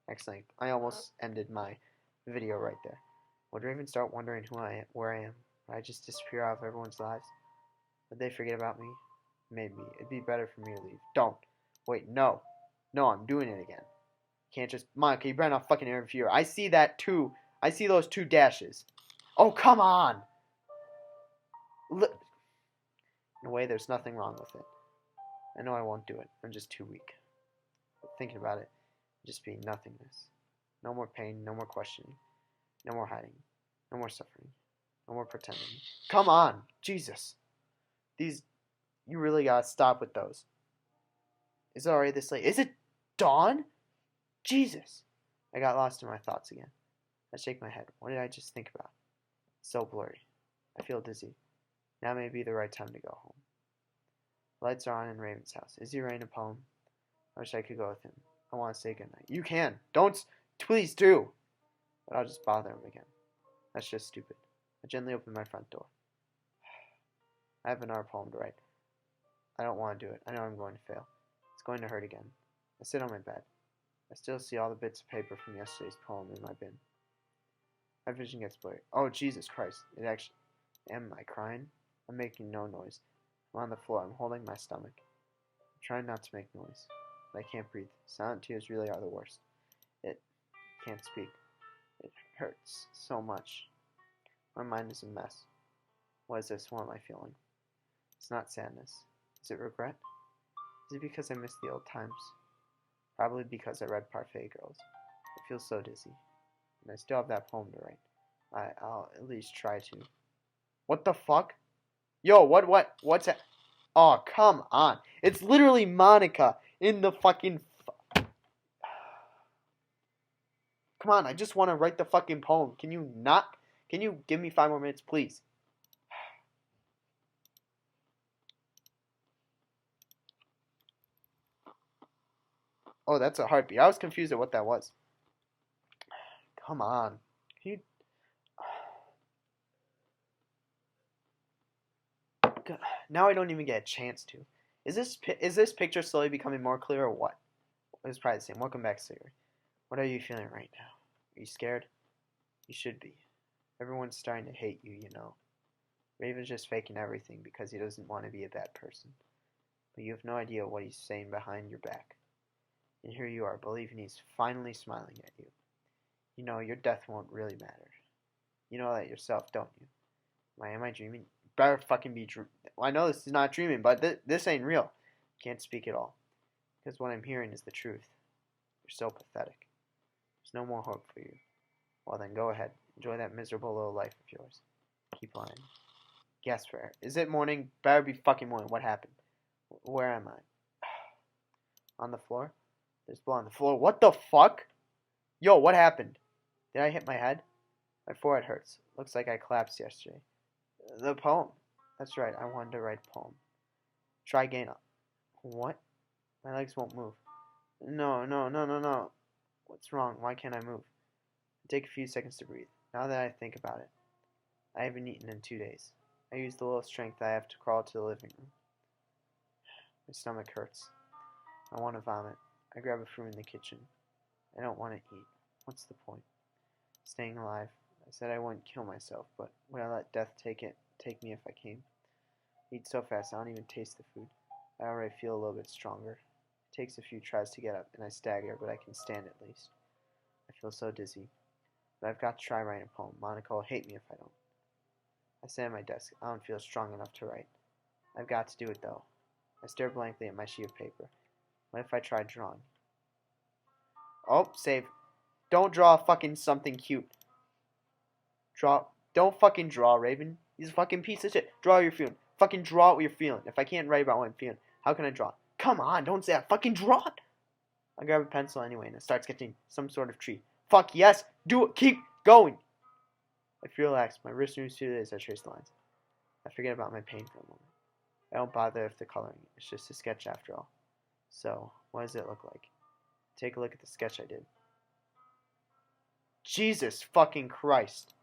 Excellent. I almost ended my video right there. Would Raven start wondering where I am? Would I just disappear out of everyone's lives? Would they forget about me? Maybe. It'd be better for me to leave. Don't. Wait, no. No, I'm doing it again. Can't just... Monica, you better not fucking interfere. I see that too. I see those two dashes. Oh, come on! Look. In a way, there's nothing wrong with it. I know I won't do it. I'm just too weak. But thinking about it, just being nothingness. No more pain, no more questioning. No more hiding. No more suffering. No more pretending. Come on! Jesus! You really gotta stop with those. Is it already this late? Is it dawn? Jesus! I got lost in my thoughts again. I shake my head. What did I just think about? It's so blurry. I feel dizzy. Now may be the right time to go home. The lights are on in Raven's house. Is he writing a poem? I wish I could go with him. I want to say goodnight. You can! Don't! Please do! But I'll just bother him again. That's just stupid. I gently open my front door. I have another poem to write. I don't want to do it. I know I'm going to fail. It's going to hurt again. I sit on my bed. I still see all the bits of paper from yesterday's poem in my bin. My vision gets blurry. Oh, Jesus Christ. Am I crying? I'm making no noise. I'm on the floor. I'm holding my stomach. I'm trying not to make noise. But I can't breathe. Silent tears really are the worst. I can't speak. It hurts so much. My mind is a mess. What is this? What am I feeling? It's not sadness. Is it regret? Is it because I miss the old times? Probably because I read Parfait Girls. I feel so dizzy. And I still have that poem to write. I'll at least try to. What the fuck? Yo, what's that? Oh, come on. It's literally Monica in the fucking... Come on, I just want to write the fucking poem. Can you not? Can you give me 5 more minutes, please? Oh, that's a heartbeat. I was confused at what that was. Come on. Can you... Now I don't even get a chance to. Is this picture slowly becoming more clear or what? It was probably the same. Welcome back, Sarah. What are you feeling right now? Are you scared? You should be. Everyone's starting to hate you, you know. Raven's just faking everything because he doesn't want to be a bad person. But you have no idea what he's saying behind your back. In And here you are, believing he's finally smiling at you. You know your death won't really matter. You know that yourself, don't you? Why am I dreaming? Better fucking be dreaming. Well, I know this is not dreaming, but this ain't real. Can't speak at all. Because what I'm hearing is the truth. You're so pathetic. There's no more hope for you. Well then, go ahead. Enjoy that miserable little life of yours. Keep lying. Guess where? Is it morning? Better be fucking morning. What happened? Where am I? On the floor? There's blood on the floor. What the fuck? Yo, what happened? Did I hit my head? My forehead hurts. Looks like I collapsed yesterday. The poem. That's right. I wanted to write a poem. Try again. What? My legs won't move. No, no, no, no, no. What's wrong? Why can't I move? Take a few seconds to breathe. Now that I think about it, I haven't eaten in 2 days. I use the little strength I have to crawl to the living room. My stomach hurts. I want to vomit. I grab a fruit in the kitchen. I don't want to eat. What's the point? Staying alive. I said I wouldn't kill myself, but would I let death take me if I came? I eat so fast I don't even taste the food. I already feel a little bit stronger. It takes a few tries to get up, and I stagger, but I can stand at least. I feel so dizzy. But I've got to try writing a poem. Monica will hate me if I don't. I stand at my desk. I don't feel strong enough to write. I've got to do it, though. I stare blankly at my sheet of paper. What if I tried drawing? Oh, save. Don't draw fucking something cute. Don't fucking draw, Raven. He's a fucking piece of shit. Draw what you're feeling. Fucking draw what you're feeling. If I can't write about what I'm feeling, how can I draw? Come on, don't say that. Fucking draw it. I grab a pencil anyway, and I start sketching some sort of tree. Fuck yes, do it. Keep going. I feel relaxed. My wrist moves to as I trace the lines. I forget about my pain for a moment. I don't bother with the coloring. It's just a sketch after all. So, what does it look like? Take a look at the sketch I did. Jesus fucking Christ.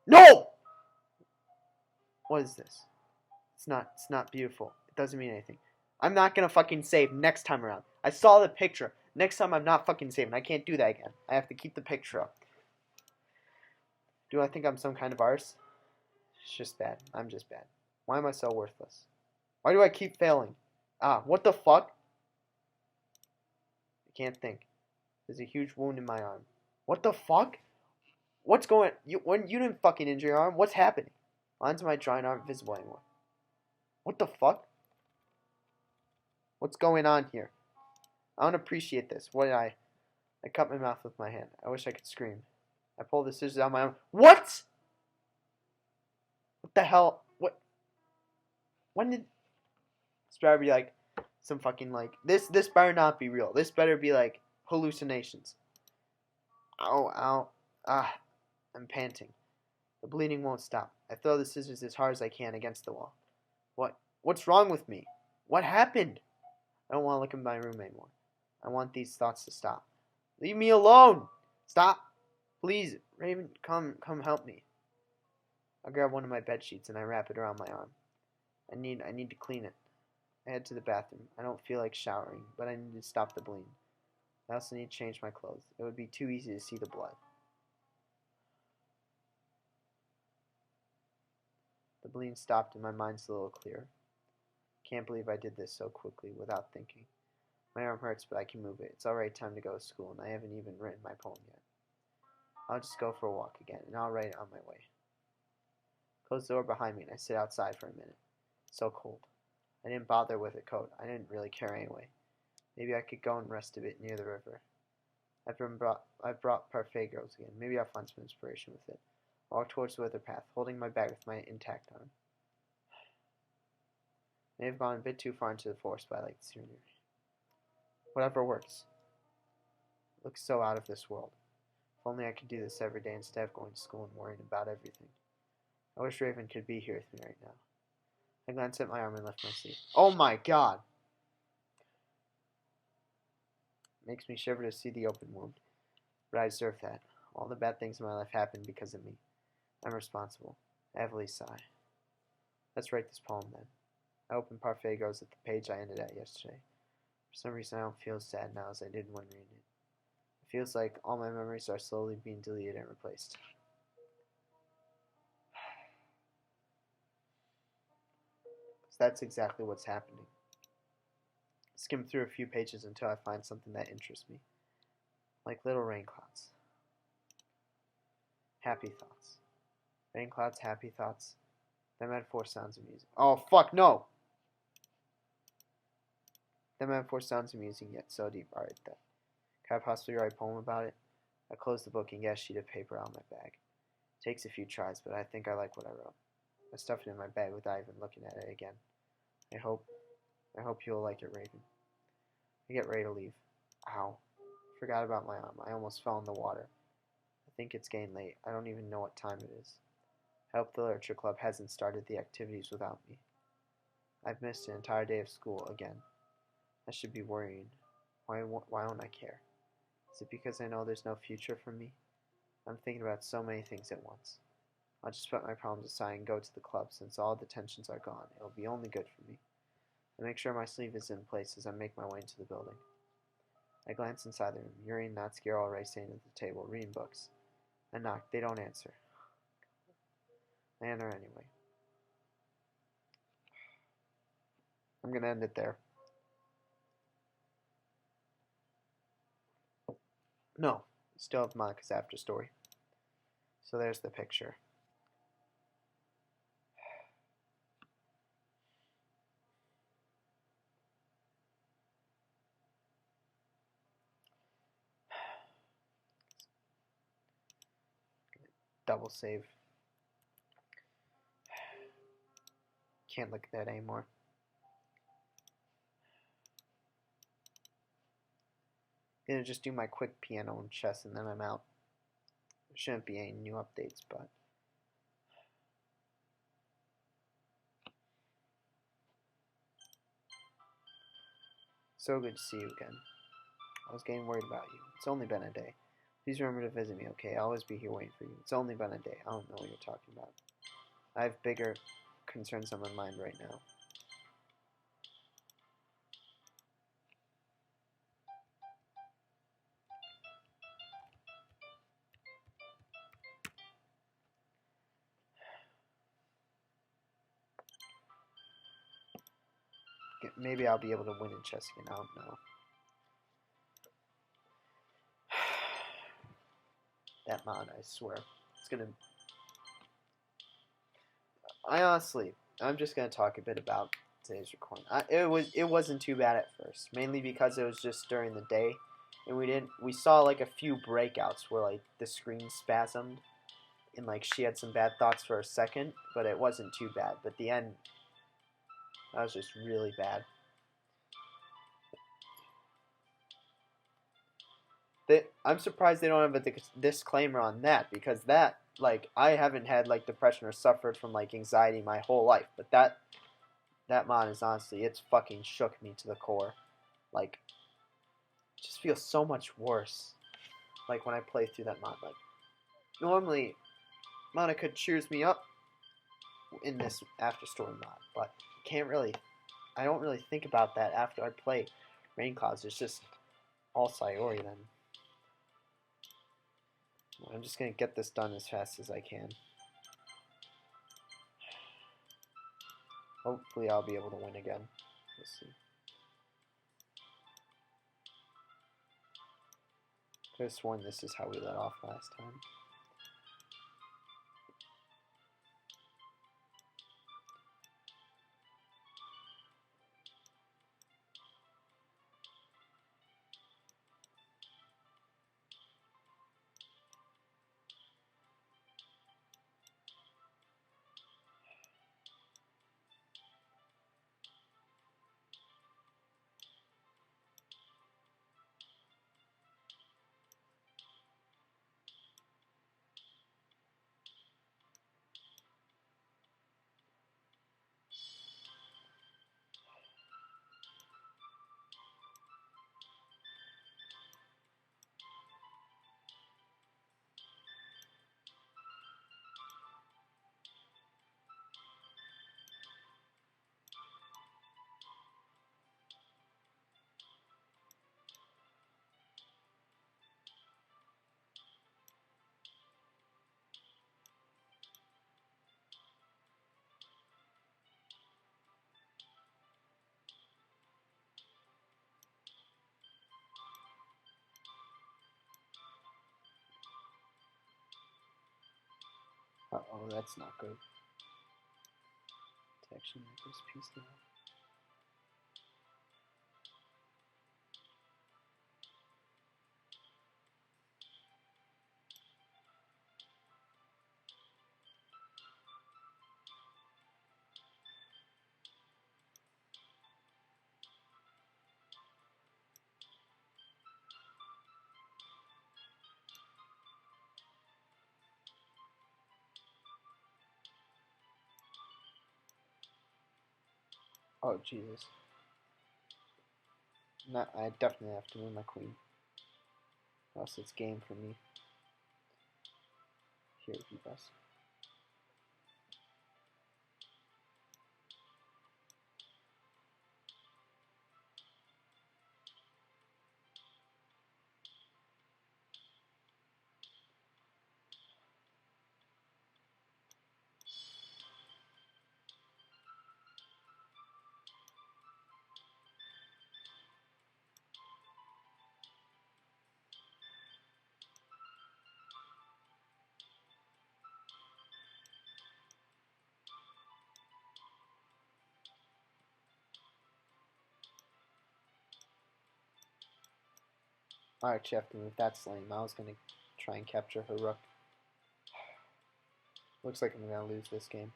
No! What is this? It's not beautiful. It doesn't mean anything. I'm not gonna fucking save next time around. I saw the picture. Next time I'm not fucking saving. I can't do that again. I have to keep the picture up. Do I think I'm some kind of artist? It's just bad. I'm just bad. Why am I so worthless? Why do I keep failing? What the fuck? I can't think. There's a huge wound in my arm. What the fuck? What's going? You didn't fucking injure your arm. What's happening? Lines of my drawing aren't visible anymore. What the fuck? What's going on here? I don't appreciate this. What did I cut my mouth with my hand. I wish I could scream. I pulled the scissors out of my arm. What? What the hell? What? When did this better be like some fucking like this better not be real. This better be like hallucinations. Ow, ow. I'm panting. The bleeding won't stop. I throw the scissors as hard as I can against the wall. What's wrong with me? What happened? I don't want to look in my room anymore. I want these thoughts to stop. Leave me alone! Stop! Please, Raven, come help me. I grab one of my bed sheets and I wrap it around my arm. I need to clean it. I head to the bathroom. I don't feel like showering, but I need to stop the bleeding. I also need to change my clothes. It would be too easy to see the blood. The bleeding stopped and my mind's a little clearer. Can't believe I did this so quickly without thinking. My arm hurts, but I can move it. It's already time to go to school, and I haven't even written my poem yet. I'll just go for a walk again, and I'll write it on my way. Close the door behind me, and I sit outside for a minute. It's so cold. I didn't bother with a coat. I didn't really care anyway. Maybe I could go and rest a bit near the river. I've brought parfait girls again. Maybe I'll find some inspiration with it. I walk towards the river path, holding my bag with my intact arm. May have gone a bit too far into the forest, but I like the scenery. Whatever works. It looks so out of this world. If only I could do this every day instead of going to school and worrying about everything. I wish Raven could be here with me right now. I glance at my arm and lift my sleeve. Oh my god! It makes me shiver to see the open wound. But I deserve that. All the bad things in my life happened because of me. I'm responsible. I heavily sigh. Let's write this poem then. I open Parfait Goes at the page I ended at yesterday. For some reason I don't feel as sad now as I did when reading it. It feels like all my memories are slowly being deleted and replaced. So that's exactly what's happening. skim through a few pages until I find something that interests me. Like little rain clouds. Happy thoughts. Rain clouds, happy thoughts. The metaphor sounds amusing. Oh, fuck, no! The metaphor sounds amusing, yet so deep. Alright, then. Can I possibly write a poem about it? I close the book and get a sheet of paper out of my bag. It takes a few tries, but I think I like what I wrote. I stuff it in my bag without even looking at it again. I hope you'll like it, Raven. I get ready to leave. Ow. Forgot about my arm. I almost fell in the water. I think it's getting late. I don't even know what time it is. I hope the literature club hasn't started the activities without me. I've missed an entire day of school again. I should be worrying. Why don't I care? Is it because I know there's no future for me? I'm thinking about so many things at once. I'll just put my problems aside and go to the club since all the tensions are gone. It'll be only good for me. I make sure my sleeve is in place as I make my way into the building. I glance inside the room. Yuri and Natsuki are already sitting at the table, reading books. I knock. They don't answer. I enter anyway. I'm going to end it there. No, still have Monica's after story. So there's the picture. Double save. Can't look at that anymore. Gonna just do my quick piano and chess and then I'm out. There shouldn't be any new updates, but so good to see you again. I was getting worried about you. It's only been a day. Please remember to visit me, okay? I'll always be here waiting for you. It's only been a day. I don't know what you're talking about. I have bigger concerns on my mind right now. Maybe I'll be able to win in chess again. I don't know. That mod, I swear. It's gonna... I'm just gonna talk a bit about today's recording. It wasn't too bad at first, mainly because it was just during the day, and we saw like a few breakouts where like the screen spasmed, and like she had some bad thoughts for a second, but it wasn't too bad. But the end, that was just really bad. I'm surprised they don't have a disclaimer on that, because that, like, I haven't had like depression or suffered from like anxiety my whole life, but that mod is honestly, it's fucking shook me to the core. Like, it just feels so much worse. Like when I play through that mod, like normally Monica cheers me up in this after story mod, but I don't really think about that after I play Rainclouds. It's just all Sayori then. I'm just gonna get this done as fast as I can. Hopefully I'll be able to win again. We'll see. Could have sworn this is how we let off last time. Uh-oh, that's not good. Detection this piece now. Oh, Jesus. No, I definitely have to move my queen. Or else it's game for me. Here would be best. Alright, you have to move. That's lame. I was going to try and capture her rook. Looks like I'm going to lose this game.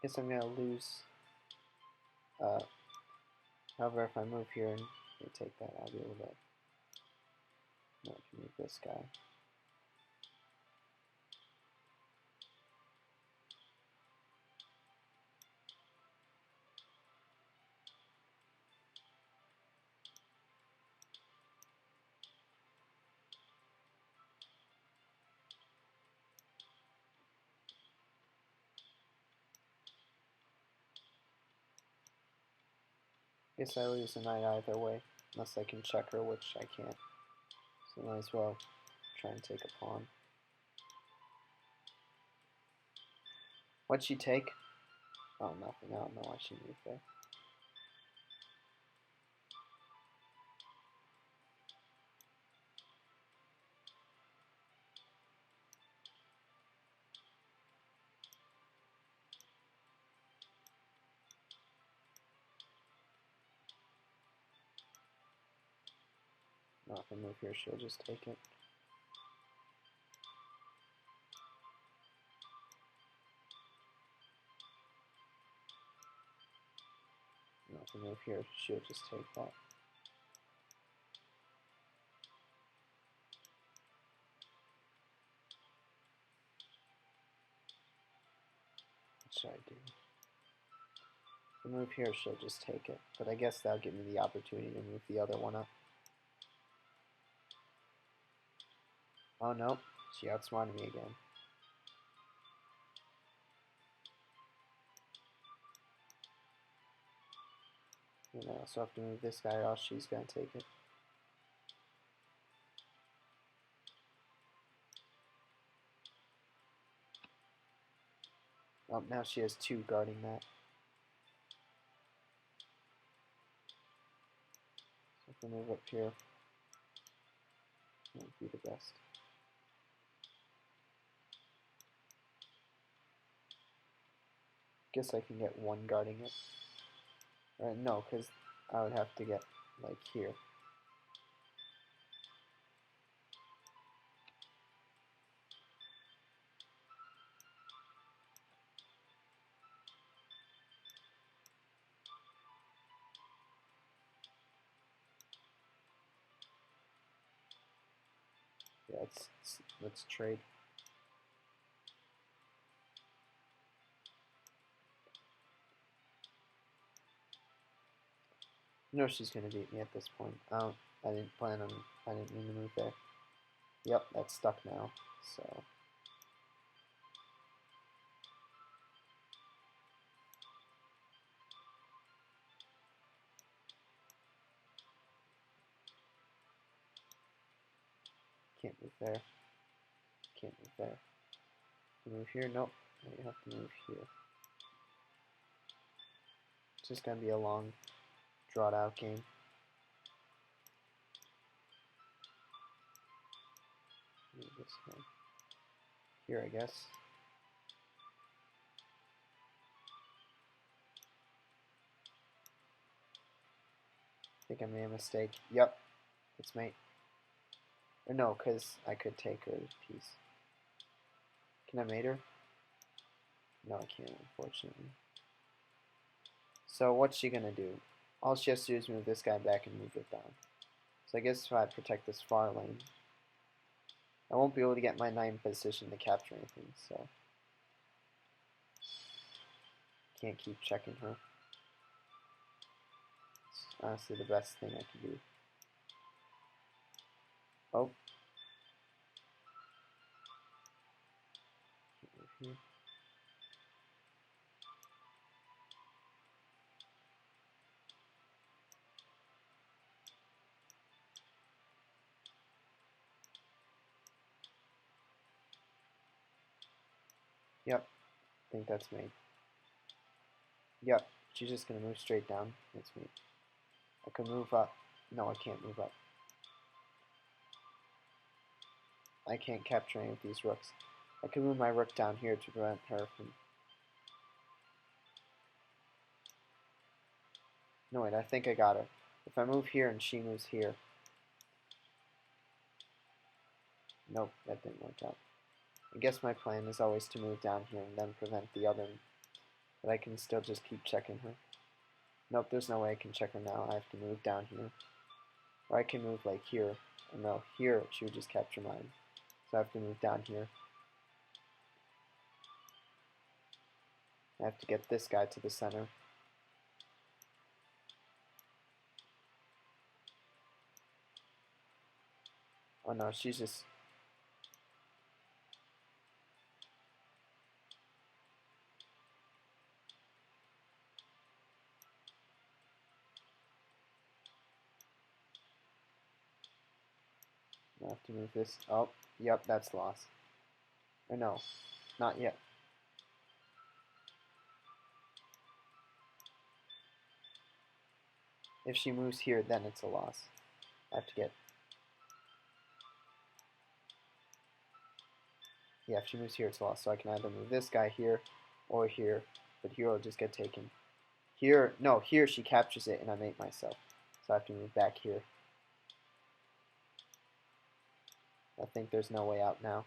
Guess I'm going to lose. However, if I move here and they take that, I'll be able to... No, I can move this guy. Guess I lose a knight either way, unless I can check her, which I can't. So I might as well try and take a pawn. What'd she take? Oh, nothing. I don't know why she moved there. No, if I move here, she'll just take it. No, if I move here, she'll just take that. What should I do? If I move here, she'll just take it. But I guess that'll give me the opportunity to move the other one up. Oh no, she outsmarted me again. And I also have to move this guy, or else she's gonna take it. Oh, now she has two guarding that. So if I move up here, that would be the best. Guess I can get one guarding it. No, because I would have to get, like, here. Yeah, let's trade. You know she's gonna beat me at this point. I didn't plan on. I didn't mean to move there. Yep, that's stuck now. So can't move there. Can't move there. Move here? Nope. You have to move here. It's just gonna be a long, drawn out game. Move this way. Here, I guess. I think I made a mistake. Yep, it's mate. Or no, because I could take her piece. Can I mate her? No, I can't, unfortunately. So what's she gonna do? All she has to do is move this guy back and move it down. So I guess if I protect this far lane, I won't be able to get my knight in position to capture anything, so can't keep checking her. It's honestly the best thing I can do. Oh. Move here. Yep, I think that's me. Yep, she's just gonna move straight down. That's me. I can move up. No, I can't move up. I can't capture any of these rooks. I can move my rook down here to prevent her from... No, wait, I think I got her. If I move here and she moves here... Nope, that didn't work out. I guess my plan is always to move down here and then prevent the other... But I can still just keep checking her. Nope, there's no way I can check her now. I have to move down here. Or I can move like here. Or no, here she would just capture mine. So I have to move down here. I have to get this guy to the center. Oh no, she's just... I have to move this. Oh, yep, that's lost. Or no, not yet. If she moves here, then it's a loss. I have to get... Yeah, if she moves here, it's a loss. So I can either move this guy here or here. But here will just get taken. Here, no, here she captures it and I mate myself. So I have to move back here. I think there's no way out now.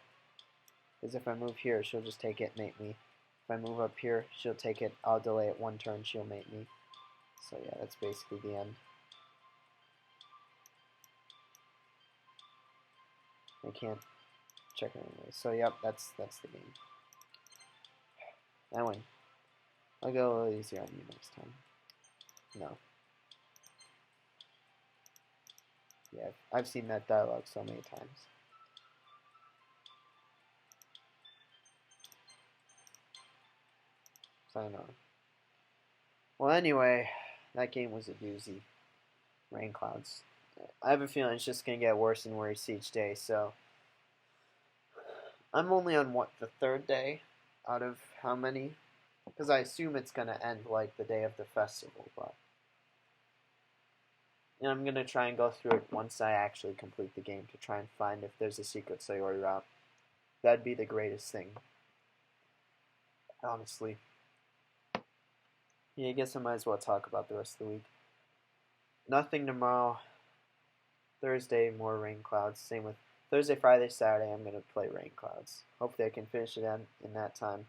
Because if I move here, she'll just take it, mate me. If I move up here, she'll take it. I'll delay it one turn, she'll mate me. So yeah, that's basically the end. I can't check her anyway. So yep, that's the game. I win. I'll go a little easier on you next time. No. Yeah, I've seen that dialogue so many times. So I know. Well, anyway, that game was a doozy. Rainclouds. I have a feeling it's just going to get worse and worse each day, so... I'm only on, what, the third day out of how many? Because I assume it's going to end, like, the day of the festival, but... And I'm going to try and go through it once I actually complete the game to try and find if there's a secret Sayori route. That'd be the greatest thing. Honestly. Yeah, I guess I might as well talk about the rest of the week. Nothing tomorrow. Thursday, more Rainclouds. Same with Thursday, Friday, Saturday, I'm going to play Rainclouds. Hopefully I can finish it in that time.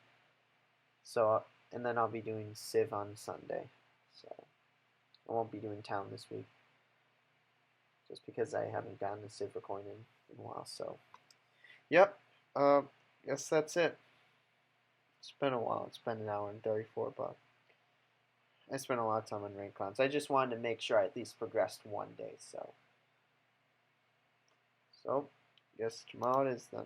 So, and then I'll be doing Civ on Sunday. So, I won't be doing Town this week. Just because I haven't gotten a Civ recording in a while, so. Yep, guess that's it. It's been a while. It's been an hour and 34, but I spent a lot of time on Rainclouds. I just wanted to make sure I at least progressed one day. So guess tomorrow it is then.